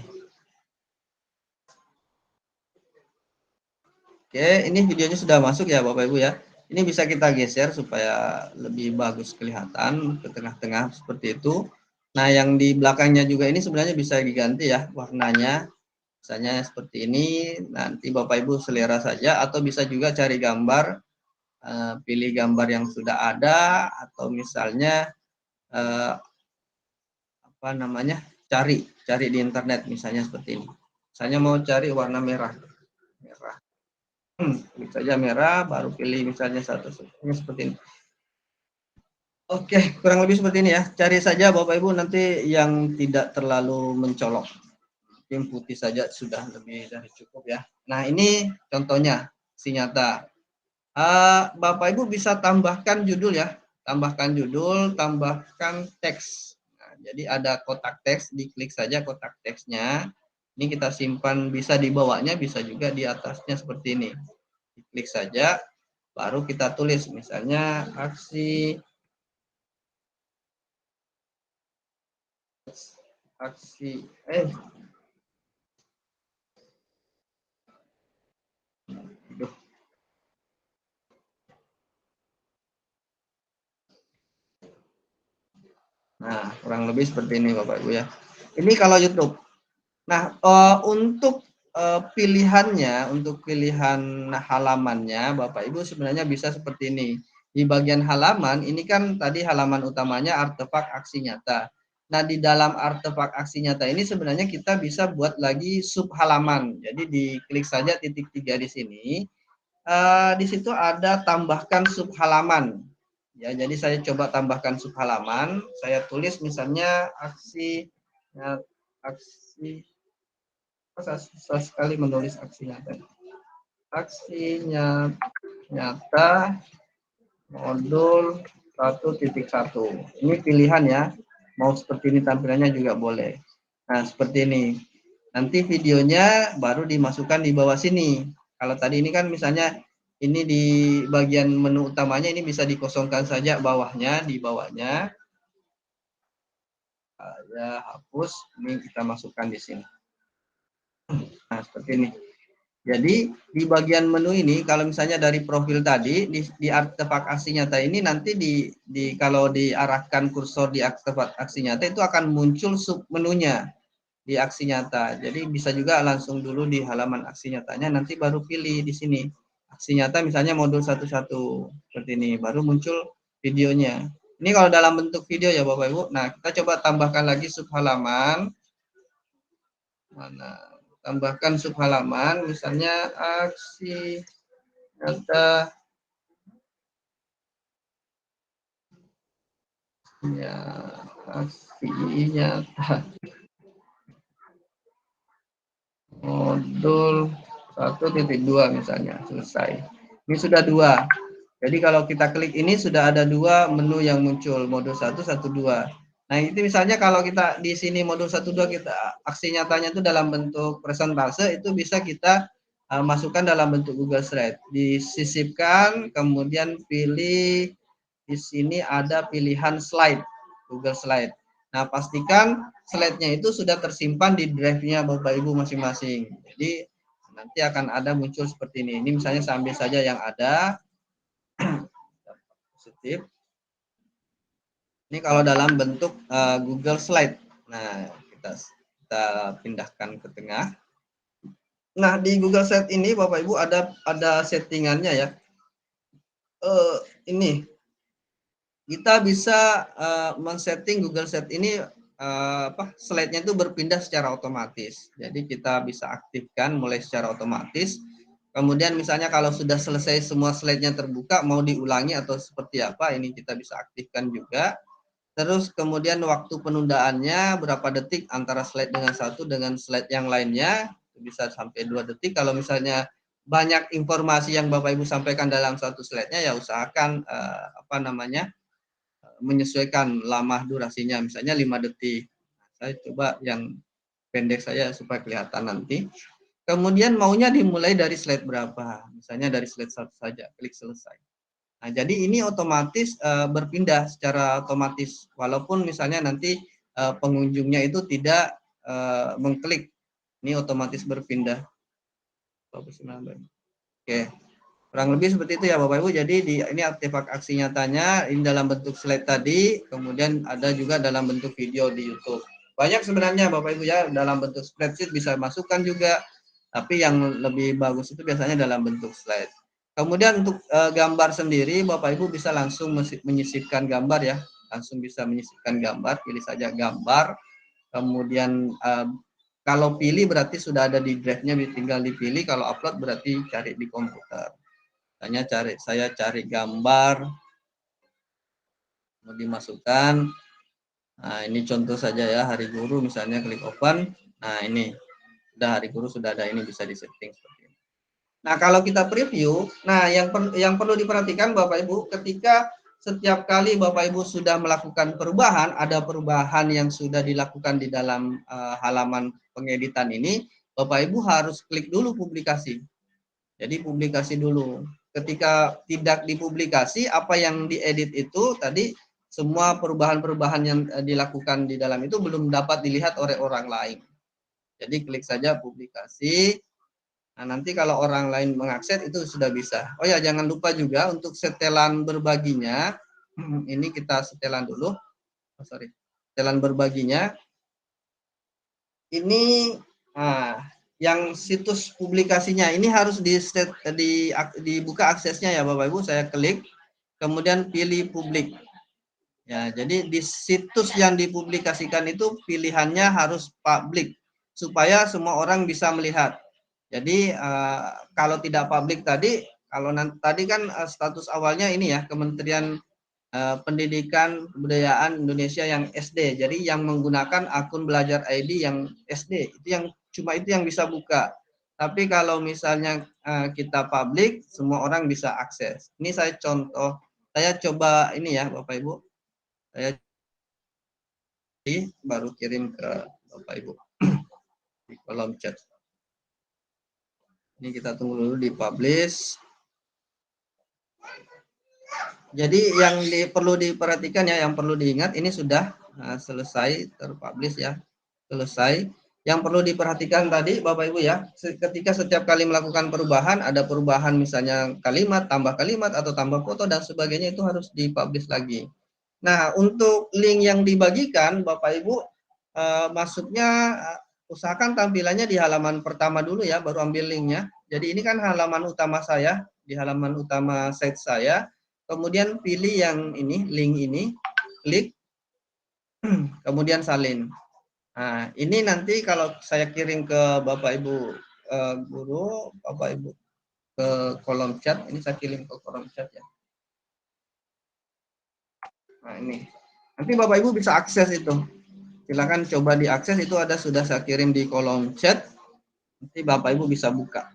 [SPEAKER 1] Oke, ini videonya sudah masuk ya Bapak Ibu ya. Ini bisa kita geser supaya lebih bagus kelihatan ke tengah-tengah seperti itu. Nah, yang di belakangnya juga ini sebenarnya bisa diganti ya warnanya. Misalnya seperti ini, nanti Bapak Ibu selera saja atau bisa juga cari gambar, pilih gambar yang sudah ada atau misalnya cari di internet misalnya seperti ini. Misalnya mau cari warna merah. Klik saja merah, baru pilih misalnya satu seperti ini. Oke, kurang lebih seperti ini ya. Cari saja Bapak Ibu nanti yang tidak terlalu mencolok. Yang putih saja sudah lebih dari cukup ya. Nah, ini contohnya aksi nyata. Bapak Ibu bisa tambahkan judul ya. Tambahkan judul, tambahkan teks. Nah, jadi ada kotak teks, diklik saja kotak teksnya. Ini kita simpan bisa di bawahnya, bisa juga di atasnya seperti ini. Klik saja, baru kita tulis misalnya aksi Nah, kurang lebih seperti ini Bapak Ibu ya. Ini kalau YouTube. Nah, untuk pilihannya, untuk pilihan halamannya, Bapak Ibu sebenarnya bisa seperti ini. Di bagian halaman, ini kan tadi halaman utamanya artefak aksi nyata. Nah, di dalam artefak aksi nyata ini sebenarnya kita bisa buat lagi sub halaman. Jadi diklik saja titik 3 di sini. Di situ ada tambahkan sub halaman. Ya, jadi saya coba tambahkan sub halaman. Saya tulis misalnya aksi susah sekali menulis aksi nyata. Aksi nyata modul 1.1. Ini pilihan ya. Mau seperti ini tampilannya juga boleh. Nah, seperti ini. Nanti videonya baru dimasukkan di bawah sini. Kalau tadi ini kan misalnya ini di bagian menu utamanya ini bisa dikosongkan saja bawahnya, di bawahnya. Ya, hapus. Ini kita masukkan di sini. Nah, seperti ini. Jadi di bagian menu ini kalau misalnya dari profil tadi di artefak aksi nyata ini nanti kalau diarahkan kursor di artefak aksi nyata itu akan muncul sub menunya di aksi nyata. Jadi bisa juga langsung dulu di halaman aksi nyatanya nanti baru pilih di sini. Aksi nyata misalnya modul 11 seperti ini baru muncul videonya. Ini kalau dalam bentuk video ya Bapak Ibu. Nah, kita coba tambahkan lagi sub halaman. Mana? Tambahkan sub halaman misalnya aksi nyata aksi nyata modul 1.2 misalnya selesai. Ini sudah 2. Jadi kalau kita klik ini sudah ada 2 menu yang muncul modul 1, 1, 2. Nah, itu misalnya kalau kita di sini modul 1, 2 kita aksi nyatanya itu dalam bentuk presentase itu bisa kita masukkan dalam bentuk Google Slide. Disisipkan, kemudian pilih di sini ada pilihan slide, Google Slide. Nah, pastikan slide-nya itu sudah tersimpan di drive-nya Bapak Ibu masing-masing. Jadi nanti akan ada muncul seperti ini. Ini misalnya saya ambil saja yang ada. Positif. Ini kalau dalam bentuk Google Slide. Nah, kita pindahkan ke tengah. Nah, di Google Slide ini Bapak Ibu ada settingannya ya. Ini kita bisa men-setting Google Set ini slide-nya itu berpindah secara otomatis. Jadi kita bisa aktifkan mulai secara otomatis. Kemudian misalnya kalau sudah selesai semua slide-nya terbuka, mau diulangi atau seperti apa, ini kita bisa aktifkan juga. Terus kemudian waktu penundaannya berapa detik antara slide dengan satu dengan slide yang lainnya, bisa sampai 2 detik. Kalau misalnya banyak informasi yang Bapak Ibu sampaikan dalam satu slide-nya, ya usahakan menyesuaikan lama durasinya, misalnya 5 detik. Saya coba yang pendek saja supaya kelihatan nanti. Kemudian maunya dimulai dari slide berapa? Misalnya dari slide 1 saja, klik selesai. Nah, jadi ini otomatis berpindah secara otomatis, walaupun misalnya nanti pengunjungnya itu tidak mengklik, ini otomatis berpindah. Oke, kurang lebih seperti itu ya Bapak Ibu. Jadi ini artefak aksi nyatanya, ini dalam bentuk slide tadi, kemudian ada juga dalam bentuk video di YouTube. Banyak sebenarnya Bapak Ibu ya, dalam bentuk spreadsheet bisa masukkan juga, tapi yang lebih bagus itu biasanya dalam bentuk slide. Kemudian untuk gambar sendiri, Bapak Ibu bisa langsung menyisipkan gambar ya, langsung bisa menyisipkan gambar, pilih saja gambar, kemudian kalau pilih berarti sudah ada di drive-nya, tinggal dipilih, kalau upload berarti cari di komputer. Saya cari gambar, mau dimasukkan. Nah, ini contoh saja ya, Hari Guru misalnya, klik open. Nah, ini sudah Hari Guru, sudah ada, ini bisa disetting seperti ini. Nah, kalau kita preview, nah yang perlu diperhatikan Bapak Ibu, ketika setiap kali Bapak Ibu sudah melakukan perubahan, ada perubahan yang sudah dilakukan di dalam halaman pengeditan ini, Bapak Ibu harus klik dulu publikasi. Jadi publikasi dulu. Ketika tidak dipublikasi, apa yang diedit itu tadi, semua perubahan-perubahan yang dilakukan di dalam itu belum dapat dilihat oleh orang lain. Jadi klik saja publikasi. Nah, nanti kalau orang lain mengakses itu sudah bisa. Oh ya, jangan lupa juga untuk setelan berbaginya. Ini kita setelan dulu. Setelan berbaginya. Ini yang situs publikasinya ini harus dibuka aksesnya ya Bapak Ibu. Saya klik, kemudian pilih publik. Ya, jadi di situs yang dipublikasikan itu pilihannya harus publik supaya semua orang bisa melihat. Jadi kalau tidak publik tadi, kalau tadi kan status awalnya ini ya, Kementerian Pendidikan Kebudayaan Indonesia yang SD. Jadi yang menggunakan akun Belajar ID yang SD, itu yang cuma itu yang bisa buka. Tapi kalau misalnya kita publik, semua orang bisa akses. Ini saya contoh, saya coba ini ya Bapak Ibu. Saya baru kirim ke Bapak Ibu di kolom chat. Ini kita tunggu dulu di publish. Jadi yang perlu diperhatikan ya, yang perlu diingat, ini sudah selesai terpublish ya, selesai. Yang perlu diperhatikan tadi Bapak Ibu ya, ketika setiap kali melakukan perubahan, ada perubahan misalnya kalimat, atau tambah foto dan sebagainya, itu harus dipublish lagi. Nah, untuk link yang dibagikan Bapak Ibu masuknya usahakan tampilannya di halaman pertama dulu ya, baru ambil linknya. Jadi ini kan halaman utama saya, di halaman utama site saya. Kemudian pilih yang ini, link ini, klik, kemudian salin. Nah, ini nanti kalau saya kirim ke Bapak Ibu guru, Bapak Ibu ke kolom chat, ini saya kirim ke kolom chat ya. Nah, ini. Nanti Bapak Ibu bisa akses itu. Silakan coba diakses, itu ada sudah saya kirim di kolom chat. Nanti Bapak Ibu bisa buka.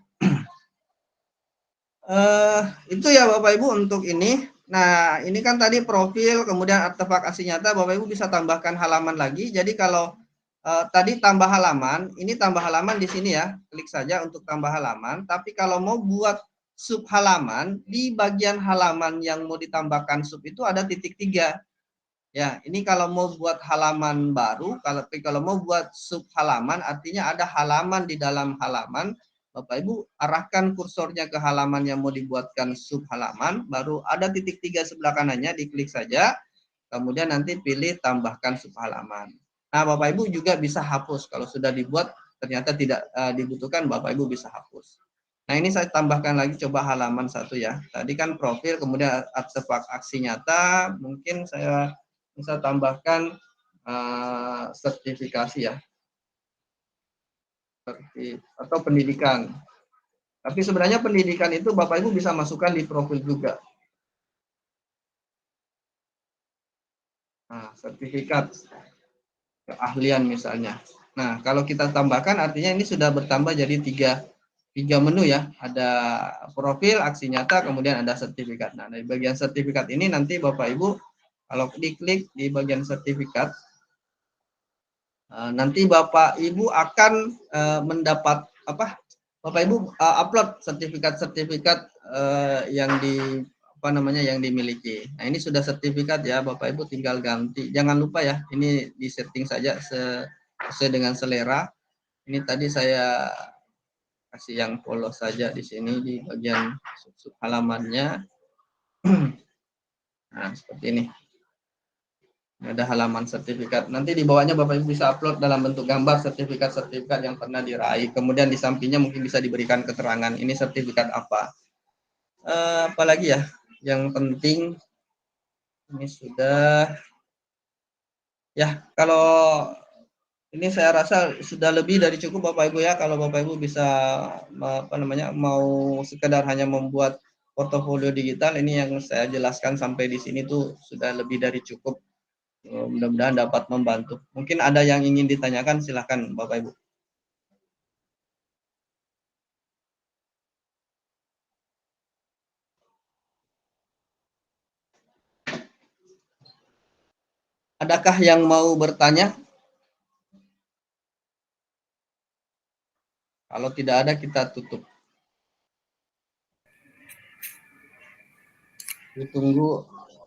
[SPEAKER 1] Itu ya Bapak Ibu untuk ini. Nah, ini kan tadi profil, kemudian artefak aksi nyata, Bapak Ibu bisa tambahkan halaman lagi. Jadi kalau tadi tambah halaman, ini tambah halaman di sini ya, klik saja untuk tambah halaman. Tapi kalau mau buat sub halaman, di bagian halaman yang mau ditambahkan sub itu ada titik 3. Ya, ini kalau mau buat halaman baru, kalau mau buat sub halaman, artinya ada halaman di dalam halaman. Bapak Ibu arahkan kursornya ke halaman yang mau dibuatkan sub halaman, baru ada titik 3 sebelah kanannya, diklik saja, kemudian nanti pilih tambahkan sub halaman. Nah, Bapak Ibu juga bisa hapus kalau sudah dibuat ternyata tidak dibutuhkan, Bapak Ibu bisa hapus. Nah, ini saya tambahkan lagi coba halaman 1 ya. Tadi kan profil, kemudian artefak aksi nyata, mungkin saya bisa tambahkan sertifikasi ya, seperti atau pendidikan. Tapi sebenarnya pendidikan itu Bapak Ibu bisa masukkan di profil juga. Nah, sertifikat keahlian misalnya. Nah, kalau kita tambahkan artinya ini sudah bertambah jadi tiga menu ya. Ada profil, aksi nyata, kemudian ada sertifikat. Nah, dari bagian sertifikat ini nanti Bapak Ibu kalau diklik di bagian sertifikat, nanti Bapak Ibu akan mendapat apa? Bapak Ibu upload sertifikat-sertifikat yang yang dimiliki. Nah, ini sudah sertifikat ya, Bapak Ibu tinggal ganti. Jangan lupa ya, ini di setting saja sesuai dengan selera. Ini tadi saya kasih yang polos saja di sini di bagian sub halamannya. Nah, seperti ini. Ada halaman sertifikat. Nanti di bawahnya Bapak Ibu bisa upload dalam bentuk gambar sertifikat-sertifikat yang pernah diraih. Kemudian di sampingnya mungkin bisa diberikan keterangan ini sertifikat apa. Apalagi ya yang penting ini sudah ya, kalau ini saya rasa sudah lebih dari cukup Bapak Ibu ya, kalau Bapak Ibu bisa mau sekedar hanya membuat portofolio digital, ini yang saya jelaskan sampai di sini tuh sudah lebih dari cukup. Mudah-mudahan dapat membantu. Mungkin ada yang ingin ditanyakan, silakan Bapak Ibu. Adakah yang mau bertanya? Kalau tidak ada, kita tutup.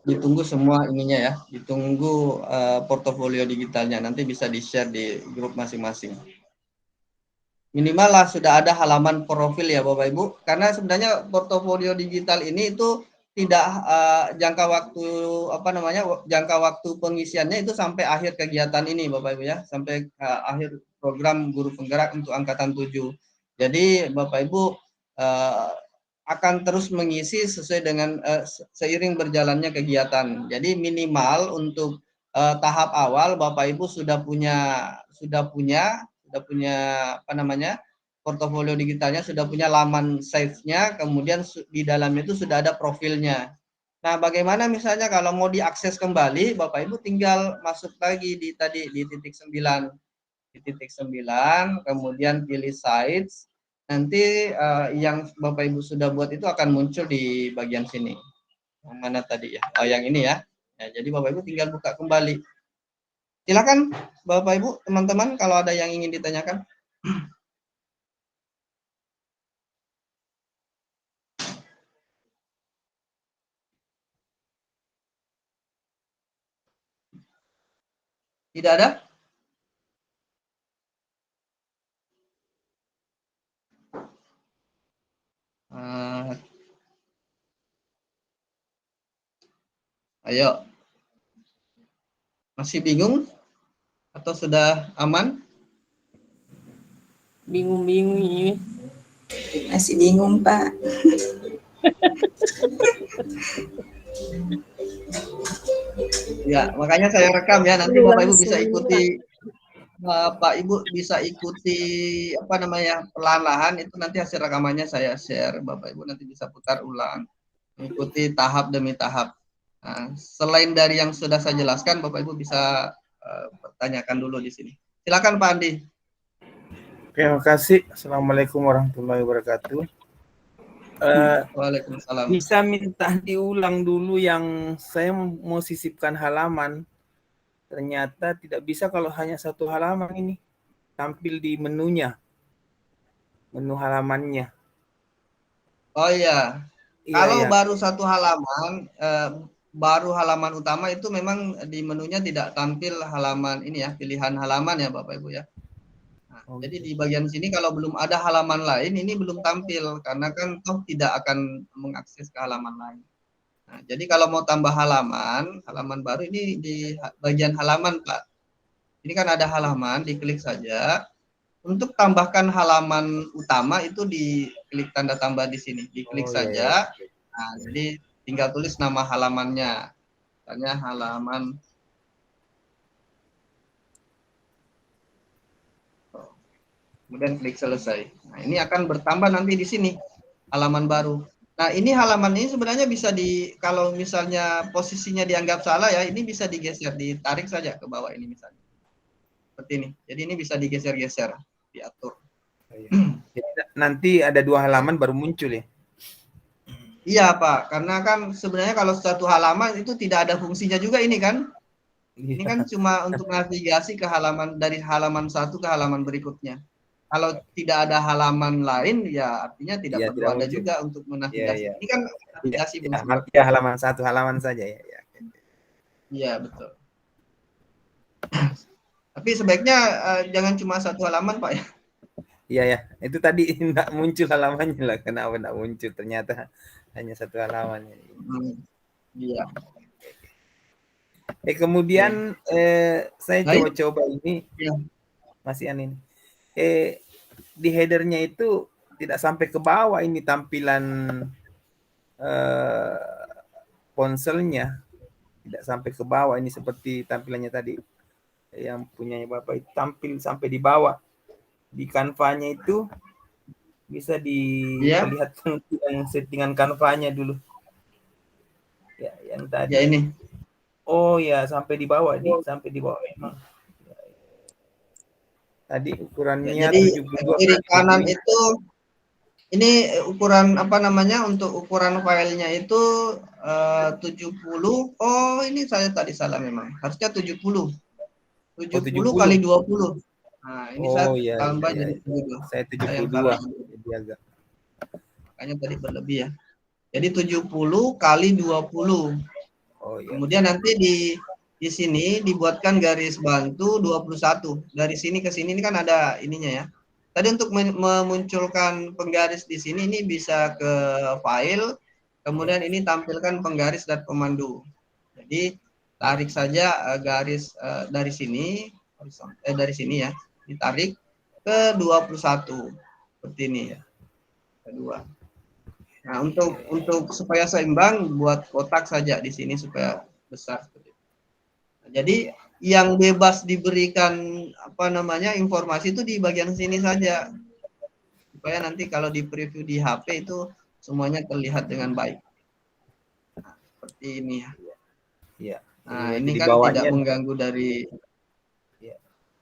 [SPEAKER 1] Ditunggu semua ininya ya, ditunggu portofolio digitalnya, nanti bisa di-share di grup masing-masing. Minimal lah sudah ada halaman profil ya Bapak Ibu, karena sebenarnya portofolio digital ini itu tidak jangka waktu pengisiannya itu sampai akhir kegiatan ini Bapak Ibu ya, sampai akhir program guru penggerak untuk angkatan 7. Jadi Bapak Ibu akan terus mengisi sesuai dengan seiring berjalannya kegiatan. Jadi minimal untuk tahap awal Bapak Ibu sudah punya portofolio digitalnya, sudah punya laman site-nya, kemudian di dalamnya itu sudah ada profilnya. Nah, bagaimana misalnya kalau mau diakses kembali, Bapak Ibu tinggal masuk lagi di titik 9. Di titik 9, kemudian pilih sites. Nanti yang Bapak Ibu sudah buat itu akan muncul di bagian sini. Yang mana tadi ya? Yang ini ya. Jadi Bapak Ibu tinggal buka kembali. Silakan Bapak Ibu, teman-teman, kalau ada yang ingin ditanyakan. Tidak ada? Ayo. Masih bingung? Atau sudah aman?
[SPEAKER 3] Bingung-bingung ini.
[SPEAKER 4] Masih bingung, Pak.
[SPEAKER 1] Ya, makanya saya rekam ya, nanti Bapak Ibu bisa ikuti. Bapak Ibu bisa ikuti perlahan-lahan, itu nanti hasil rekamannya saya share. Bapak Ibu nanti bisa putar ulang, mengikuti tahap demi tahap. Nah, selain dari yang sudah saya jelaskan, Bapak Ibu bisa pertanyakan dulu di sini. Silakan Pak Andi.
[SPEAKER 5] Terima kasih. Assalamualaikum warahmatullahi wabarakatuh.
[SPEAKER 1] Waalaikumsalam.
[SPEAKER 5] Bisa minta diulang dulu yang saya mau sisipkan halaman. Ternyata tidak bisa kalau hanya satu halaman ini tampil di menunya, menu halamannya.
[SPEAKER 1] Oh iya, kalau baru satu halaman, baru halaman utama itu memang di menunya tidak tampil halaman ini ya, pilihan halaman ya Bapak Ibu ya. Nah, jadi di bagian sini kalau belum ada halaman lain ini belum tampil karena kan toh tidak akan mengakses ke halaman lain. Nah, jadi kalau mau tambah halaman baru ini di bagian halaman Pak. Ini kan ada halaman, diklik saja. Untuk tambahkan halaman utama itu di klik tanda tambah di sini, diklik
[SPEAKER 5] Oh, iya,
[SPEAKER 1] saja.
[SPEAKER 5] iya.
[SPEAKER 1] Nah, jadi tinggal tulis nama halamannya. Misalnya halaman. Kemudian klik selesai. Nah, ini akan bertambah nanti di sini halaman baru. Nah, ini halaman ini sebenarnya bisa kalau misalnya posisinya dianggap salah ya, ini bisa digeser, ditarik saja ke bawah ini misalnya. Seperti ini. Jadi ini bisa digeser-geser, diatur.
[SPEAKER 5] Jadi nanti ada 2 halaman baru muncul ya?
[SPEAKER 1] Iya, Pak. Karena kan sebenarnya kalau satu halaman itu tidak ada fungsinya juga ini kan. Ini kan cuma untuk navigasi ke halaman dari halaman satu ke halaman berikutnya. Kalau tidak ada halaman lain, ya artinya tidak
[SPEAKER 5] Iya,
[SPEAKER 1] perlu
[SPEAKER 5] tidak
[SPEAKER 1] ada
[SPEAKER 5] muncul.
[SPEAKER 1] juga untuk
[SPEAKER 5] Iya,
[SPEAKER 1] menavigasi.
[SPEAKER 5] iya.
[SPEAKER 1] Ini kan navigasi fungsi.
[SPEAKER 5] Ya, halaman 1 halaman saja ya.
[SPEAKER 1] Iya, betul. Tapi sebaiknya jangan cuma satu halaman, Pak ya.
[SPEAKER 5] Iya ya, itu tadi enggak muncul halamannya lah. Kenapa enggak muncul? Ternyata hanya 1 halaman.
[SPEAKER 1] Iya.
[SPEAKER 5] Kemudian saya
[SPEAKER 1] Baik.
[SPEAKER 5] coba-coba ini
[SPEAKER 1] Ya.
[SPEAKER 5] Mas Ian ini. Di headernya itu tidak sampai ke bawah ini tampilan ponselnya. Tidak sampai ke bawah ini seperti tampilannya tadi yang punyanya Bapak itu tampil sampai di bawah. Di Canva-nya itu bisa diperlihatkan yang settingan Canva-nya dulu. Ya, yang tadi.
[SPEAKER 1] Ya ini.
[SPEAKER 5] Oh ya, sampai di bawah nih, sampai di bawah memang. Tadi ukurannya
[SPEAKER 1] Ya, jadi
[SPEAKER 5] 72
[SPEAKER 1] kiri kanan itu ini ukuran apa namanya untuk ukuran filenya itu 70. Oh, ini saya tadi salah memang. Harusnya 70. 70 kali 20. Nah, ini saya tambah jadi 72.
[SPEAKER 5] Saya 72. Jadi agak.
[SPEAKER 1] Makanya tadi berlebih ya. Jadi 70 kali 20.
[SPEAKER 5] Oh iya.
[SPEAKER 1] Kemudian nanti di sini dibuatkan garis bantu 21. Dari sini ke sini ini kan ada ininya ya. Tadi untuk memunculkan penggaris di sini ini bisa ke file, kemudian ini tampilkan penggaris dan pemandu. Jadi tarik saja garis dari sini ya, ditarik ke 21 seperti ini ya. Kedua. Nah, untuk supaya seimbang buat kotak saja di sini supaya besar. Nah, jadi yang bebas diberikan apa namanya informasi itu di bagian sini saja supaya nanti kalau di preview di HP itu semuanya terlihat dengan baik. Nah, seperti ini ya.
[SPEAKER 5] Iya.
[SPEAKER 1] Nah, ini kan tidak mengganggu dari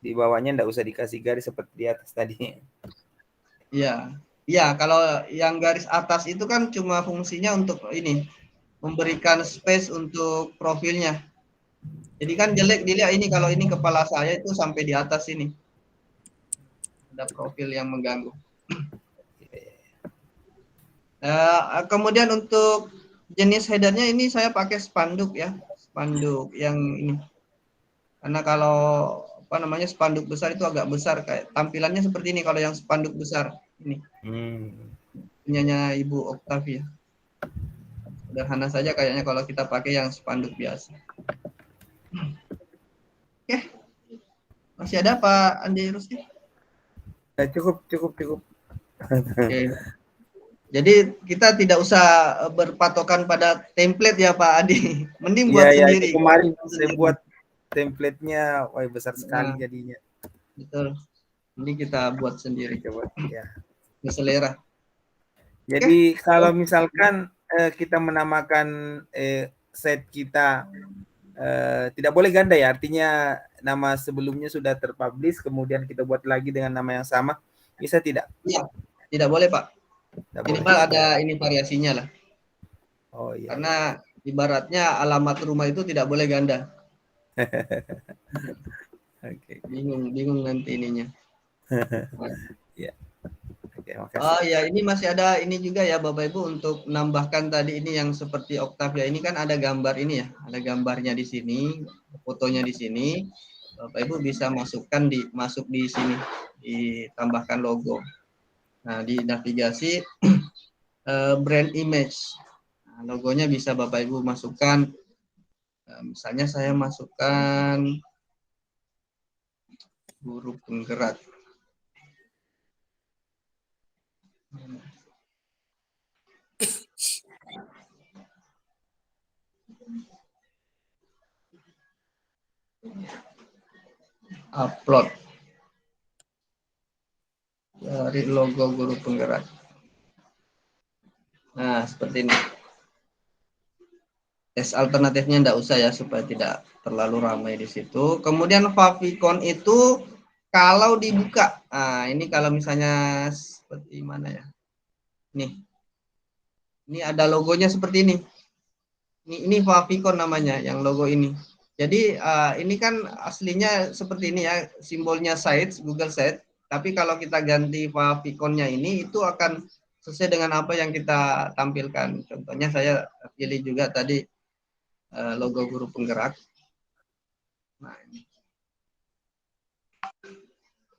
[SPEAKER 5] di bawahnya enggak usah dikasih garis seperti di atas tadi.
[SPEAKER 1] Iya. Iya, kalau yang garis atas itu kan cuma fungsinya untuk ini memberikan space untuk profilnya. Jadi kan jelek dilihat ini kalau ini kepala saya itu sampai di atas ini. Ada profil yang mengganggu. Kemudian untuk jenis headernya ini saya pakai spanduk ya. Spanduk yang ini. Karena kalau apa namanya spanduk besar itu agak besar kayak tampilannya seperti ini kalau yang spanduk besar ini. Punyanya Ibu Octavia. Sederhana saja kayaknya kalau kita pakai yang spanduk biasa. Oke. Masih ada Pak Andi Rusdi?
[SPEAKER 5] Cukup.
[SPEAKER 1] Oke. Jadi kita tidak usah berpatokan pada template ya Pak Adi. Mending buat sendiri.
[SPEAKER 5] Kemarin saya buat template-nya, wah besar sekali jadinya.
[SPEAKER 1] Betul. Ini kita buat sendiri.
[SPEAKER 5] Coba ya.
[SPEAKER 1] Selera.
[SPEAKER 5] Jadi kalau misalkan kita menamakan set kita tidak boleh ganda ya, artinya nama sebelumnya sudah terpublish, kemudian kita buat lagi dengan nama yang sama, bisa tidak?
[SPEAKER 1] Iya, tidak boleh Pak. Minimal ada ini variasinya lah.
[SPEAKER 5] Oh iya.
[SPEAKER 1] Karena ibaratnya alamat rumah itu tidak boleh ganda.
[SPEAKER 5] Okay.
[SPEAKER 1] Bingung nanti ininya.
[SPEAKER 5] Ya.
[SPEAKER 1] Oh ya, ini masih ada ini juga ya Bapak Ibu untuk menambahkan tadi ini yang seperti Octavia ini kan ada gambar ini ya, ada gambarnya di sini, fotonya di sini. Bapak Ibu bisa masuk di sini, ditambahkan logo. Nah, di navigasi brand image. Nah, logonya bisa Bapak Ibu masukkan. Misalnya saya masukkan guru penggerak. Upload dari logo guru penggerak. Nah, seperti ini. Tes alternatifnya enggak usah ya, supaya tidak terlalu ramai di situ. Kemudian favicon itu kalau dibuka, nah ini kalau misalnya seperti mana ya? Nih, ini ada logonya seperti ini. Ini favicon namanya, yang logo ini. Jadi ini kan aslinya seperti ini ya, simbolnya Sites, Google Sites. Tapi kalau kita ganti favicon-nya ini, itu akan sesuai dengan apa yang kita tampilkan. Contohnya saya pilih juga tadi logo guru penggerak. Nah, ini.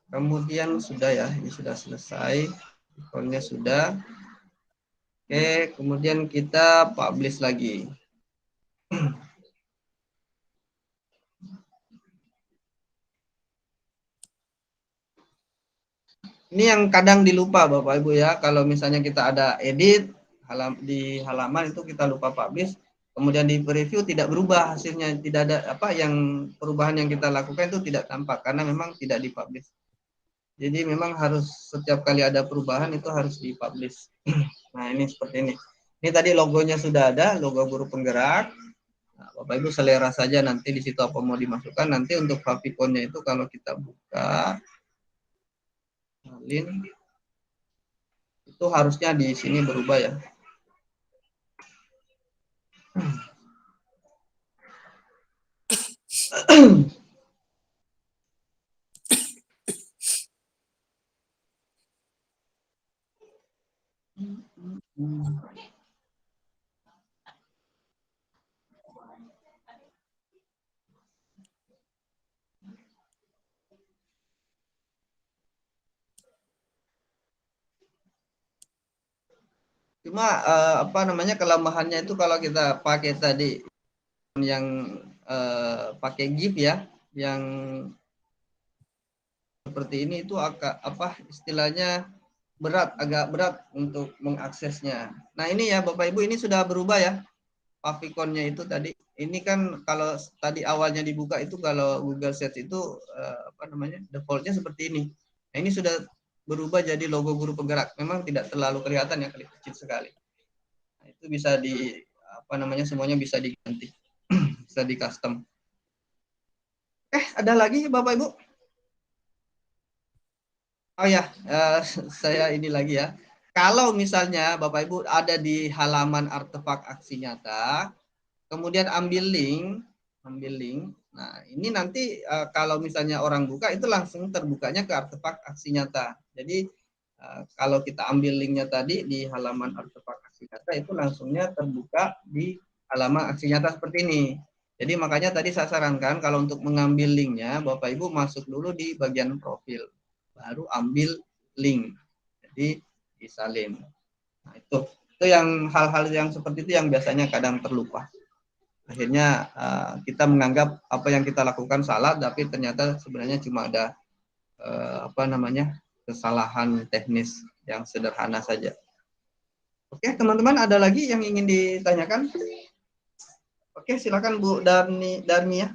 [SPEAKER 1] Kemudian sudah ya, ini sudah selesai. Ikonnya sudah. Oke, kemudian kita publish lagi. Ini yang kadang dilupa Bapak Ibu ya, kalau misalnya kita ada edit di halaman itu kita lupa publish, kemudian di preview tidak berubah hasilnya, tidak ada apa yang perubahan yang kita lakukan itu tidak tampak karena memang tidak dipublish. Jadi memang harus setiap kali ada perubahan itu harus dipublish. Nah, ini seperti ini. Ini tadi logonya sudah ada, logo guru penggerak. Nah, Bapak Ibu selera saja nanti di situ apa mau dimasukkan. Nanti untuk favicon-nya itu kalau kita buka salin itu harusnya di sini berubah ya. Cuma apa namanya kelemahannya itu kalau kita pakai tadi yang pakai GIF ya, yang seperti ini itu apa istilahnya agak berat untuk mengaksesnya. Nah ini ya Bapak Ibu, ini sudah berubah ya favicon-nya itu tadi. Ini kan kalau tadi awalnya dibuka itu kalau Google Search itu apa namanya defaultnya seperti ini. Nah ini sudah berubah jadi logo guru penggerak. Memang tidak terlalu kelihatan ya, kecil sekali. Nah, itu bisa di apa namanya semuanya bisa diganti, bisa di custom. Ada lagi Bapak Ibu? Oh ya, saya ini lagi ya. Kalau misalnya Bapak Ibu ada di halaman artefak aksi nyata, kemudian ambil link. Nah, ini nanti kalau misalnya orang buka itu langsung terbukanya ke artefak aksi nyata. Jadi kalau kita ambil linknya tadi di halaman artefak aksi nyata itu langsungnya terbuka di halaman aksi nyata seperti ini. Jadi makanya tadi saya sarankan kalau untuk mengambil linknya Bapak Ibu masuk dulu di bagian profil, baru ambil link. Jadi disalin. Nah, itu yang hal-hal yang seperti itu yang biasanya kadang terlupa. Akhirnya kita menganggap apa yang kita lakukan salah, tapi ternyata sebenarnya cuma ada apa namanya kesalahan teknis yang sederhana saja. Oke teman-teman, ada lagi yang ingin ditanyakan? Oke silakan Bu Darmi ya.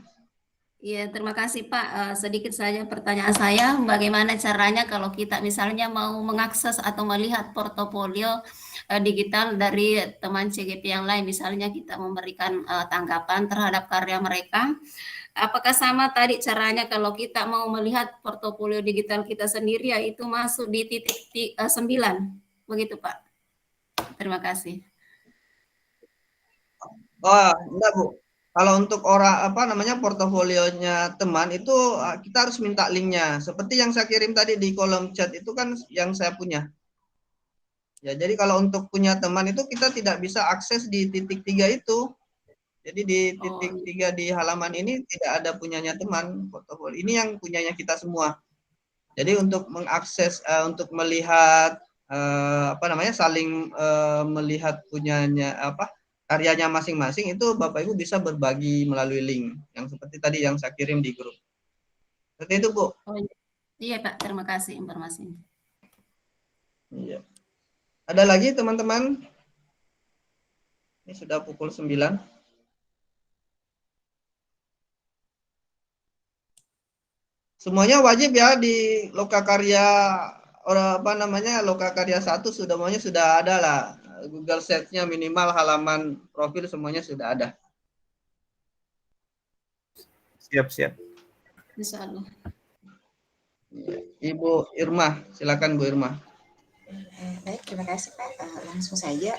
[SPEAKER 6] Iya, terima kasih Pak. Sedikit saja pertanyaan saya, bagaimana caranya kalau kita misalnya mau mengakses atau melihat portofolio digital dari teman CGP yang lain, misalnya kita memberikan tanggapan terhadap karya mereka, apakah sama tadi caranya kalau kita mau melihat portofolio digital kita sendiri, yaitu masuk di titik 9, begitu Pak? Terima kasih.
[SPEAKER 1] Oh, enggak Bu. Kalau untuk orang apa namanya portofolionya teman itu kita harus minta linknya. Seperti yang saya kirim tadi di kolom chat itu kan yang saya punya. Ya, jadi kalau untuk punya teman itu kita tidak bisa akses di titik 3 itu. Jadi di titik 3 di halaman ini tidak ada punyanya teman portofolio. Ini yang punyanya kita semua. Jadi untuk mengakses untuk melihat apa namanya saling melihat punyanya apa karyanya masing-masing itu Bapak Ibu bisa berbagi melalui link yang seperti tadi yang saya kirim di grup. Seperti itu Bu.
[SPEAKER 6] Oh, iya Pak, terima kasih informasinya.
[SPEAKER 1] Iya. Ada lagi teman-teman? Ini sudah pukul 9. Semuanya wajib ya di Lokakarya Lokakarya 1 semuanya sudah ada lah. Google Sheets-nya minimal halaman profil semuanya sudah ada.
[SPEAKER 5] Siap.
[SPEAKER 6] Insya Allah.
[SPEAKER 1] Ibu Irma, silakan Bu Irma.
[SPEAKER 4] Baik, terima kasih Pak. Langsung saja.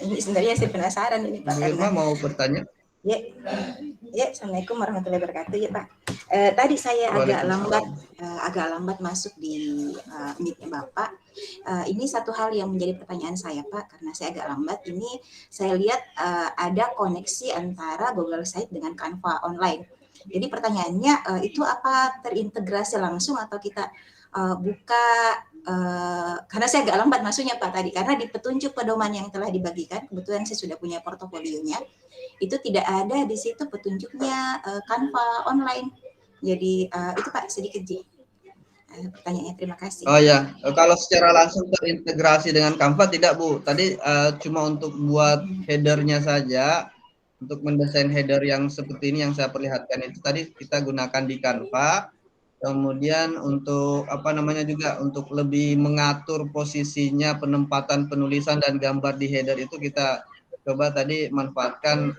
[SPEAKER 4] Ini sebenarnya saya penasaran ini Pak.
[SPEAKER 1] Bu Irma mau bertanya?
[SPEAKER 4] Ya, Assalamualaikum warahmatullahi wabarakatuh ya Pak. Tadi saya agak lambat masuk di meet Bapak. Ini satu hal yang menjadi pertanyaan saya Pak, karena saya agak lambat. Ini saya lihat ada koneksi antara Google Site dengan Canva online. Jadi pertanyaannya itu apa terintegrasi langsung atau kita buka? Karena saya agak lambat masuknya Pak tadi, karena di petunjuk pedoman yang telah dibagikan, kebetulan saya sudah punya portofolionya, itu tidak ada di situ petunjuknya Canva online. Jadi itu Pak sedikit pertanyaannya, terima kasih.
[SPEAKER 1] Oh ya, kalau secara langsung terintegrasi dengan Canva tidak Bu. Tadi cuma untuk buat headernya saja, untuk mendesain header yang seperti ini yang saya perlihatkan itu tadi kita gunakan di Canva. Kemudian untuk juga untuk lebih mengatur posisinya, penempatan penulisan dan gambar di header itu kita coba tadi manfaatkan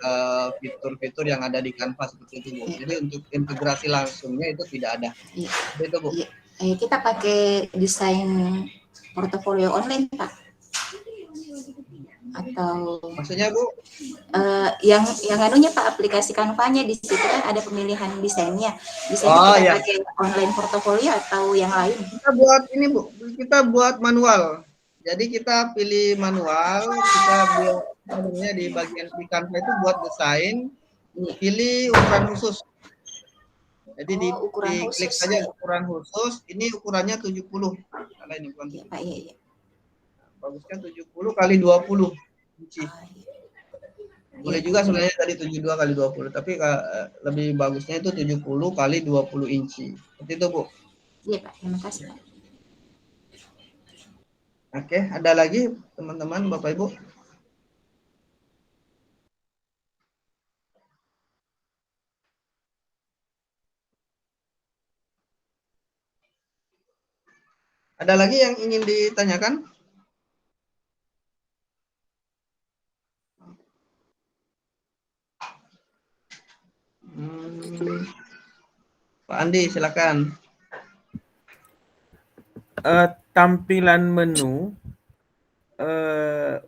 [SPEAKER 1] fitur-fitur yang ada di Canva seperti itu Bu. Jadi untuk integrasi langsungnya itu tidak ada. Itu Bu.
[SPEAKER 4] Kita pakai desain portofolio online Pak. Atau
[SPEAKER 1] maksudnya Bu?
[SPEAKER 4] Yang anunya Pak, aplikasi Canva-nya di situ kan ada pemilihan desainnya. Desainnya pakai online portofolio atau yang lain?
[SPEAKER 1] Kita buat ini Bu, kita buat manual. Jadi kita pilih manual, kita buat di bagian di Canva itu buat desain, pilih ukuran khusus. Jadi diklik saja ukuran khusus, ini ukurannya 70. Kalau ini bukan 70.
[SPEAKER 4] Iya.
[SPEAKER 1] Bagusnya 70 kali 20 inci. Boleh juga sebenarnya tadi 72 kali 20, tapi lebih bagusnya itu 70 kali 20 inci. Seperti itu Bu.
[SPEAKER 4] Iya Pak, terima kasih Pak.
[SPEAKER 1] Oke, ada lagi teman-teman Bapak Ibu? Ada lagi yang ingin ditanyakan? Pak Andi, silakan.
[SPEAKER 5] Tampilan menu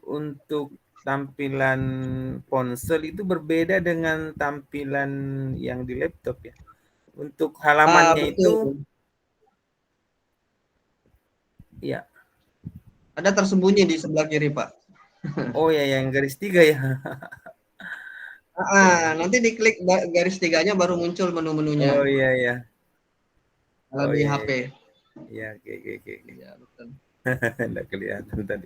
[SPEAKER 5] untuk tampilan ponsel itu berbeda dengan tampilan yang di laptop ya. Untuk halamannya itu ya.
[SPEAKER 1] Ada tersembunyi di sebelah kiri Pak.
[SPEAKER 5] Oh ya, yang garis 3 ya.
[SPEAKER 1] Nanti diklik garis 3-nya baru muncul menu-menunya.
[SPEAKER 5] Oh iya.
[SPEAKER 1] Kalau di HP.
[SPEAKER 5] Iya, oke.
[SPEAKER 1] Ya, betul.
[SPEAKER 5] Enggak kelihatan tadi.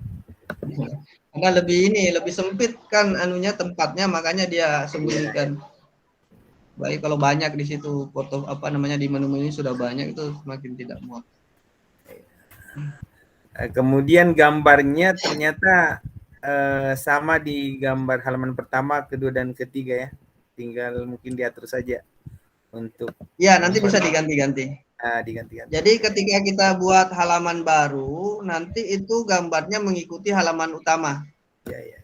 [SPEAKER 1] Karena lebih sempit kan anunya tempatnya, makanya dia sembunyikan. Baik kalau banyak di situ foto di menu-menu sudah banyak itu semakin tidak muat.
[SPEAKER 5] Kemudian gambarnya ternyata sama di gambar halaman pertama, kedua dan ketiga ya. Tinggal mungkin diatur saja untuk.
[SPEAKER 1] Ya, nanti bisa diganti-ganti.
[SPEAKER 5] Diganti-ganti.
[SPEAKER 1] Jadi ketika kita buat halaman baru, nanti itu gambarnya mengikuti halaman utama.
[SPEAKER 5] Ya.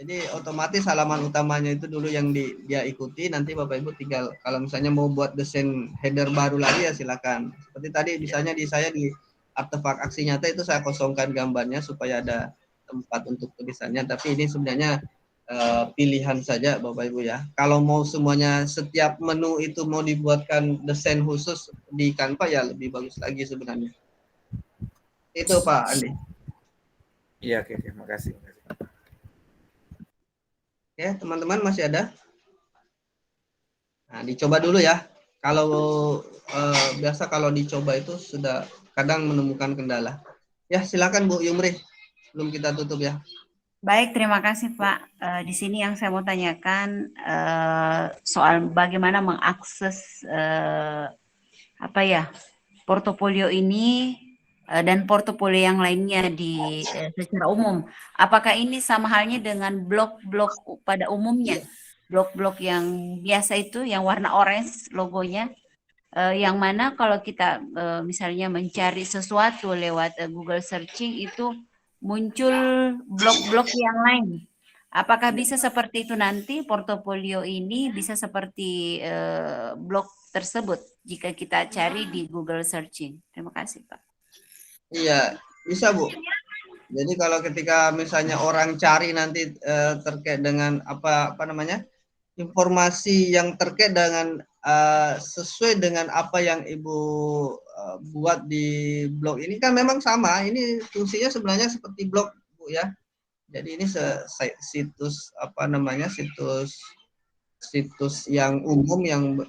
[SPEAKER 1] Jadi otomatis halaman utamanya itu dulu yang dia ikuti, nanti Bapak Ibu tinggal kalau misalnya mau buat desain header baru lagi ya silakan. Seperti tadi misalnya saya di artefak aksi nyata itu saya kosongkan gambarnya supaya ada tempat untuk tulisannya, tapi ini sebenarnya pilihan saja Bapak Ibu ya. Kalau mau semuanya setiap menu itu mau dibuatkan desain khusus di Canva ya lebih bagus lagi sebenarnya. Itu Pak Andi.
[SPEAKER 5] Iya, oke, makasih.
[SPEAKER 1] Oke, teman-teman masih ada? Nah, dicoba dulu ya. Kalau biasa kalau dicoba itu sudah kadang menemukan kendala. Ya, silakan Bu Yumri. Sebelum kita tutup ya.
[SPEAKER 7] Baik, terima kasih Pak. Di sini yang saya mau tanyakan soal bagaimana mengakses portofolio ini dan portofolio yang lainnya di secara umum. Apakah ini sama halnya dengan blog-blog pada umumnya? Blog-blog yang biasa itu yang warna orange logonya yang mana kalau kita misalnya mencari sesuatu lewat Google searching itu muncul blog-blog yang lain. Apakah bisa seperti itu nanti portofolio ini bisa seperti blog tersebut jika kita cari di Google searching? Terima kasih, Pak.
[SPEAKER 1] Iya, bisa Bu. Jadi kalau ketika misalnya orang cari nanti terkait dengan apa namanya informasi yang terkait dengan sesuai dengan apa yang Ibu buat di blog ini kan memang sama. Ini fungsinya sebenarnya seperti blog Bu ya. Jadi ini situs apa namanya situs yang umum yang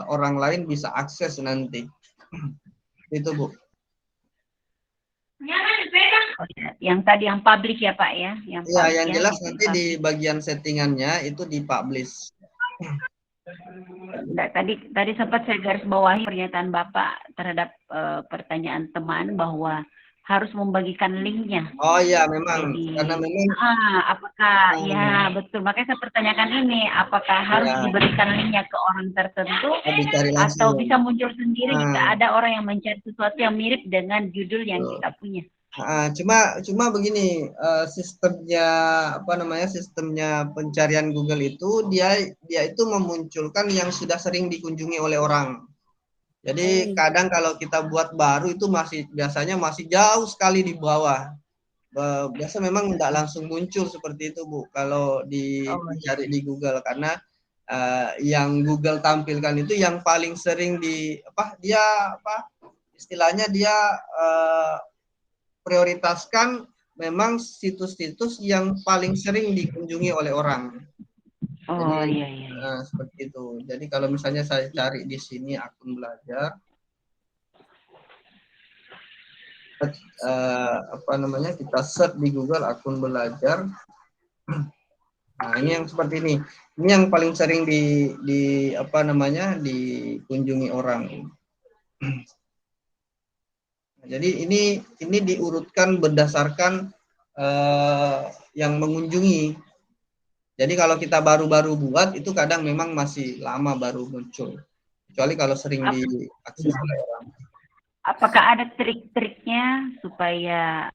[SPEAKER 1] orang lain bisa akses nanti. Itu Bu.
[SPEAKER 7] Oh, ya. Yang tadi yang public ya Pak ya?
[SPEAKER 1] Ya,
[SPEAKER 7] public
[SPEAKER 1] yang
[SPEAKER 7] ya,
[SPEAKER 1] jelas
[SPEAKER 7] itu
[SPEAKER 1] nanti di bagian settingannya itu dipublish.
[SPEAKER 7] Nah, tadi sempat saya garis bawahi pernyataan Bapak terhadap pertanyaan teman bahwa harus membagikan linknya.
[SPEAKER 1] Oh iya, memang
[SPEAKER 7] Jadi,
[SPEAKER 1] karena memang
[SPEAKER 7] apakah ya betul, makanya saya pertanyakan ini, apakah harus
[SPEAKER 1] ya,
[SPEAKER 7] diberikan linknya ke orang tertentu
[SPEAKER 1] dicari
[SPEAKER 7] atau
[SPEAKER 1] langsung.
[SPEAKER 7] bisa muncul sendiri jika ada orang yang mencari sesuatu yang mirip dengan judul yang kita punya.
[SPEAKER 1] Cuma begini, sistemnya apa namanya sistemnya pencarian Google itu dia itu memunculkan yang sudah sering dikunjungi oleh orang. Jadi kadang kalau kita buat baru itu biasanya masih jauh sekali di bawah. Biasa memang tidak langsung muncul seperti itu Bu kalau dicari di Google karena yang Google tampilkan itu yang paling sering istilahnya dia prioritaskan memang situs-situs yang paling sering dikunjungi oleh orang. Jadi, iya. Seperti itu. Jadi kalau misalnya saya cari di sini akun belajar, kita search di Google akun belajar. Nah ini yang seperti ini. Ini yang paling sering dikunjungi orang. Jadi ini diurutkan berdasarkan yang mengunjungi. Jadi kalau kita baru-baru buat itu kadang memang masih lama baru muncul. Kecuali kalau sering diakses oleh orang.
[SPEAKER 7] Apakah ada trik-triknya supaya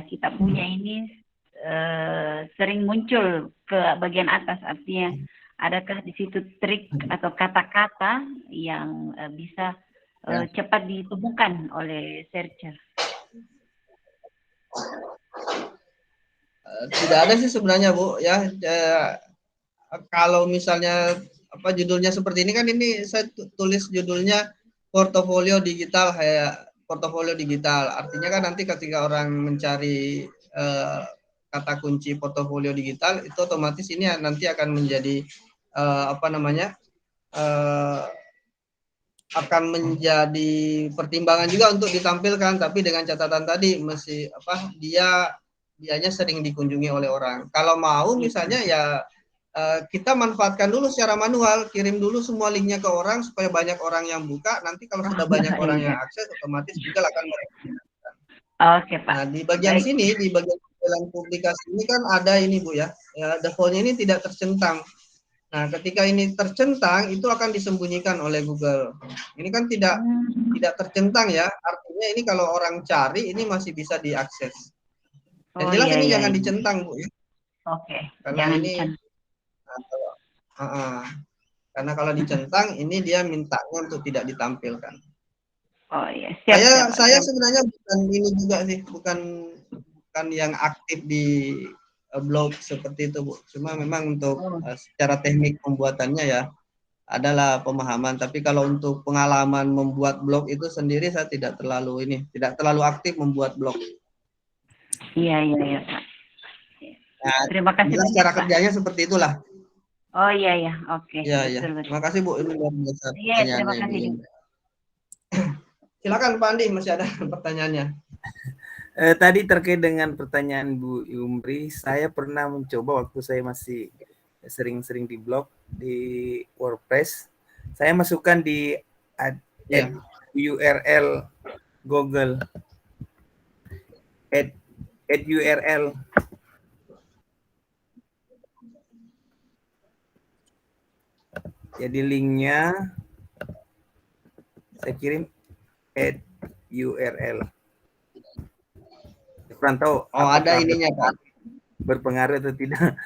[SPEAKER 7] kita punya ini sering muncul ke bagian atas? Artinya adakah di situ trik atau kata-kata yang bisa cepat ditemukan oleh searcher?
[SPEAKER 1] Tidak ada sih sebenarnya Bu ya. Kalau misalnya judulnya seperti ini kan ini saya tulis judulnya portofolio digital portofolio digital. Artinya kan nanti ketika orang mencari kata kunci portofolio digital itu otomatis ini nanti akan menjadi akan menjadi pertimbangan juga untuk ditampilkan, tapi dengan catatan tadi dianya sering dikunjungi oleh orang. Kalau mau misalnya ya kita manfaatkan dulu secara manual, kirim dulu semua linknya ke orang supaya banyak orang yang buka. Nanti kalau sudah banyak orang yang akses, otomatis Google akan merekomendasikan.
[SPEAKER 7] Oke Pak.
[SPEAKER 1] Nah di bagian sini, di bagian tampilan publikasi ini kan ada ini Bu ya, defaultnya ini tidak tercentang. Nah, ketika ini tercentang, itu akan disembunyikan oleh Google. Ini kan tidak tercentang ya, artinya ini kalau orang cari, ini masih bisa diakses. Yang jelas ini jangan dicentang, Bu. Ya.
[SPEAKER 7] Oke.
[SPEAKER 1] Karena ini, karena kalau dicentang, ini dia mintanya untuk tidak ditampilkan.
[SPEAKER 7] Oh iya. Siap,
[SPEAKER 1] saya sebenarnya bukan ini juga sih, bukan yang aktif di blog seperti itu Bu. Cuma memang untuk secara teknik pembuatannya ya adalah pemahaman. Tapi kalau untuk pengalaman membuat blog itu sendiri saya tidak terlalu aktif membuat blog.
[SPEAKER 7] Iya Pak.
[SPEAKER 1] Nah,
[SPEAKER 7] terima kasih banyak
[SPEAKER 1] cara
[SPEAKER 7] Pak.
[SPEAKER 1] kerjanya seperti itulah.
[SPEAKER 7] Oh iya oke.
[SPEAKER 1] Iya. Terima kasih Bu. Ini luar biasa.
[SPEAKER 7] Iya terima kasih.
[SPEAKER 1] Silakan Pak Andi, masih ada pertanyaannya.
[SPEAKER 5] Tadi terkait dengan pertanyaan Bu Yumri, saya pernah mencoba waktu saya masih sering-sering di blog di WordPress. Saya masukkan di URL Google, add URL. Jadi linknya Saya kirim add URL. Kurang tahu
[SPEAKER 1] Oh, ada
[SPEAKER 5] apakah
[SPEAKER 1] ininya, Pak.
[SPEAKER 5] berpengaruh atau tidak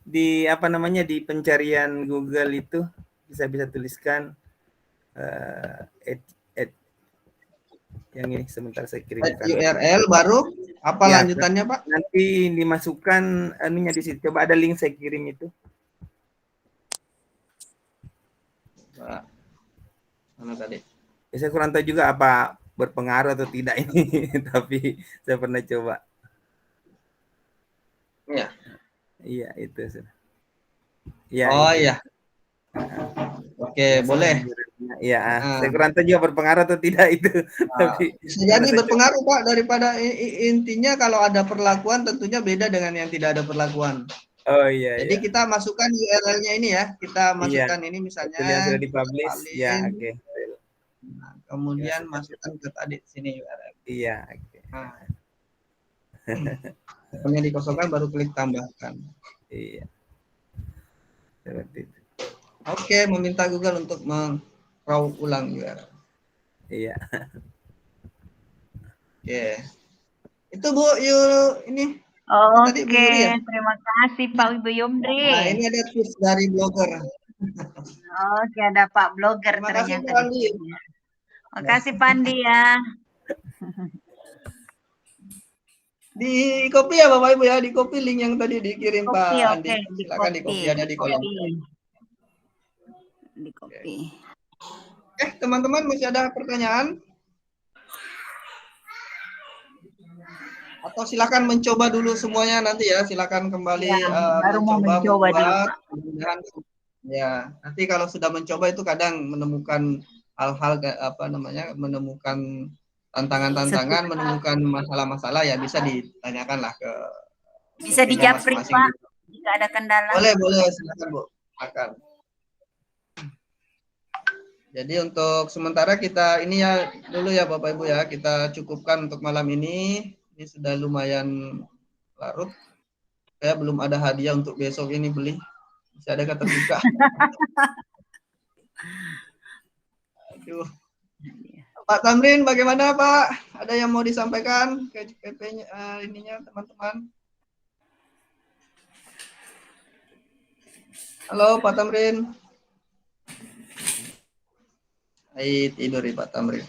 [SPEAKER 5] di apa namanya di pencarian Google itu bisa tuliskan add yang ini sebentar saya
[SPEAKER 1] Add
[SPEAKER 5] kirimkan.
[SPEAKER 1] URL baru apa
[SPEAKER 5] Ya,
[SPEAKER 1] lanjutannya, Pak?
[SPEAKER 5] nanti dimasukkan anunya di situ. Coba ada link saya kirim itu.
[SPEAKER 1] Pak, mana tadi?
[SPEAKER 5] Ya, saya kurang tahu juga apa berpengaruh atau tidak ini, tapi saya pernah coba.
[SPEAKER 1] Ya.
[SPEAKER 5] Iya itu. Ya,
[SPEAKER 1] Oh
[SPEAKER 5] itu.
[SPEAKER 1] iya. Oke, boleh.
[SPEAKER 5] Iya, saya kurang tahu juga berpengaruh atau tidak itu. Tapi
[SPEAKER 1] Bisa jadi berpengaruh, Pak, daripada intinya kalau ada perlakuan tentunya beda dengan yang tidak ada perlakuan.
[SPEAKER 5] Oh iya.
[SPEAKER 1] Jadi kita masukkan URL-nya ini ya, kita masukkan ini
[SPEAKER 5] Betul
[SPEAKER 1] misalnya
[SPEAKER 5] yang sudah dipublish. Ya, oke.
[SPEAKER 1] Nah, kemudian masukkan ke tadi sini URL.
[SPEAKER 5] Iya, oke.
[SPEAKER 1] Nah. Akunnya dikosongkan baru klik tambahkan.
[SPEAKER 5] Iya. Seperti itu.
[SPEAKER 1] Oke, meminta Google untuk meraup ulang URL.
[SPEAKER 5] Iya.
[SPEAKER 1] Oke. Itu Bu, ini. Tadi Bu
[SPEAKER 7] Oke,
[SPEAKER 1] Yuri ya?
[SPEAKER 7] terima kasih Pak Ibu Yumri.
[SPEAKER 1] Nah, ini ada tips dari blogger.
[SPEAKER 7] Oke, ada Pak Blogger
[SPEAKER 1] Terima kasih,
[SPEAKER 7] ternyata.
[SPEAKER 1] Pak Andi.
[SPEAKER 7] Terima kasih Pak Andi ya.
[SPEAKER 1] Di copy ya Bapak Ibu ya, di copy link yang tadi dikirim Pak
[SPEAKER 7] Oke,
[SPEAKER 1] Andi.
[SPEAKER 7] di
[SPEAKER 1] Silakan di copy, ada di kolom.
[SPEAKER 7] Di copy.
[SPEAKER 1] Teman-teman masih ada pertanyaan? Atau silakan mencoba dulu semuanya nanti ya, silakan kembali
[SPEAKER 7] Ya, baru mau mencoba
[SPEAKER 1] membuat. Mudah-mudahan ya, nanti kalau sudah mencoba itu kadang menemukan hal-hal apa namanya, menemukan tantangan-tantangan, menemukan masalah-masalah ya bisa ditanyakan lah ke
[SPEAKER 7] bisa dijapri Pak jika ada kendala.
[SPEAKER 1] Boleh silakan Bu. Silakan. Jadi untuk sementara kita ini ya dulu ya Bapak Ibu ya, kita cukupkan untuk malam ini. Ini sudah lumayan larut. Saya belum ada hadiah untuk besok ini beli. Masih ada kata buka. Aduh. Pak Tamrin bagaimana Pak? Ada yang mau disampaikan ke PP-nya ininya teman-teman? Halo Pak Tamrin. Hai tidur Pak Tamrin.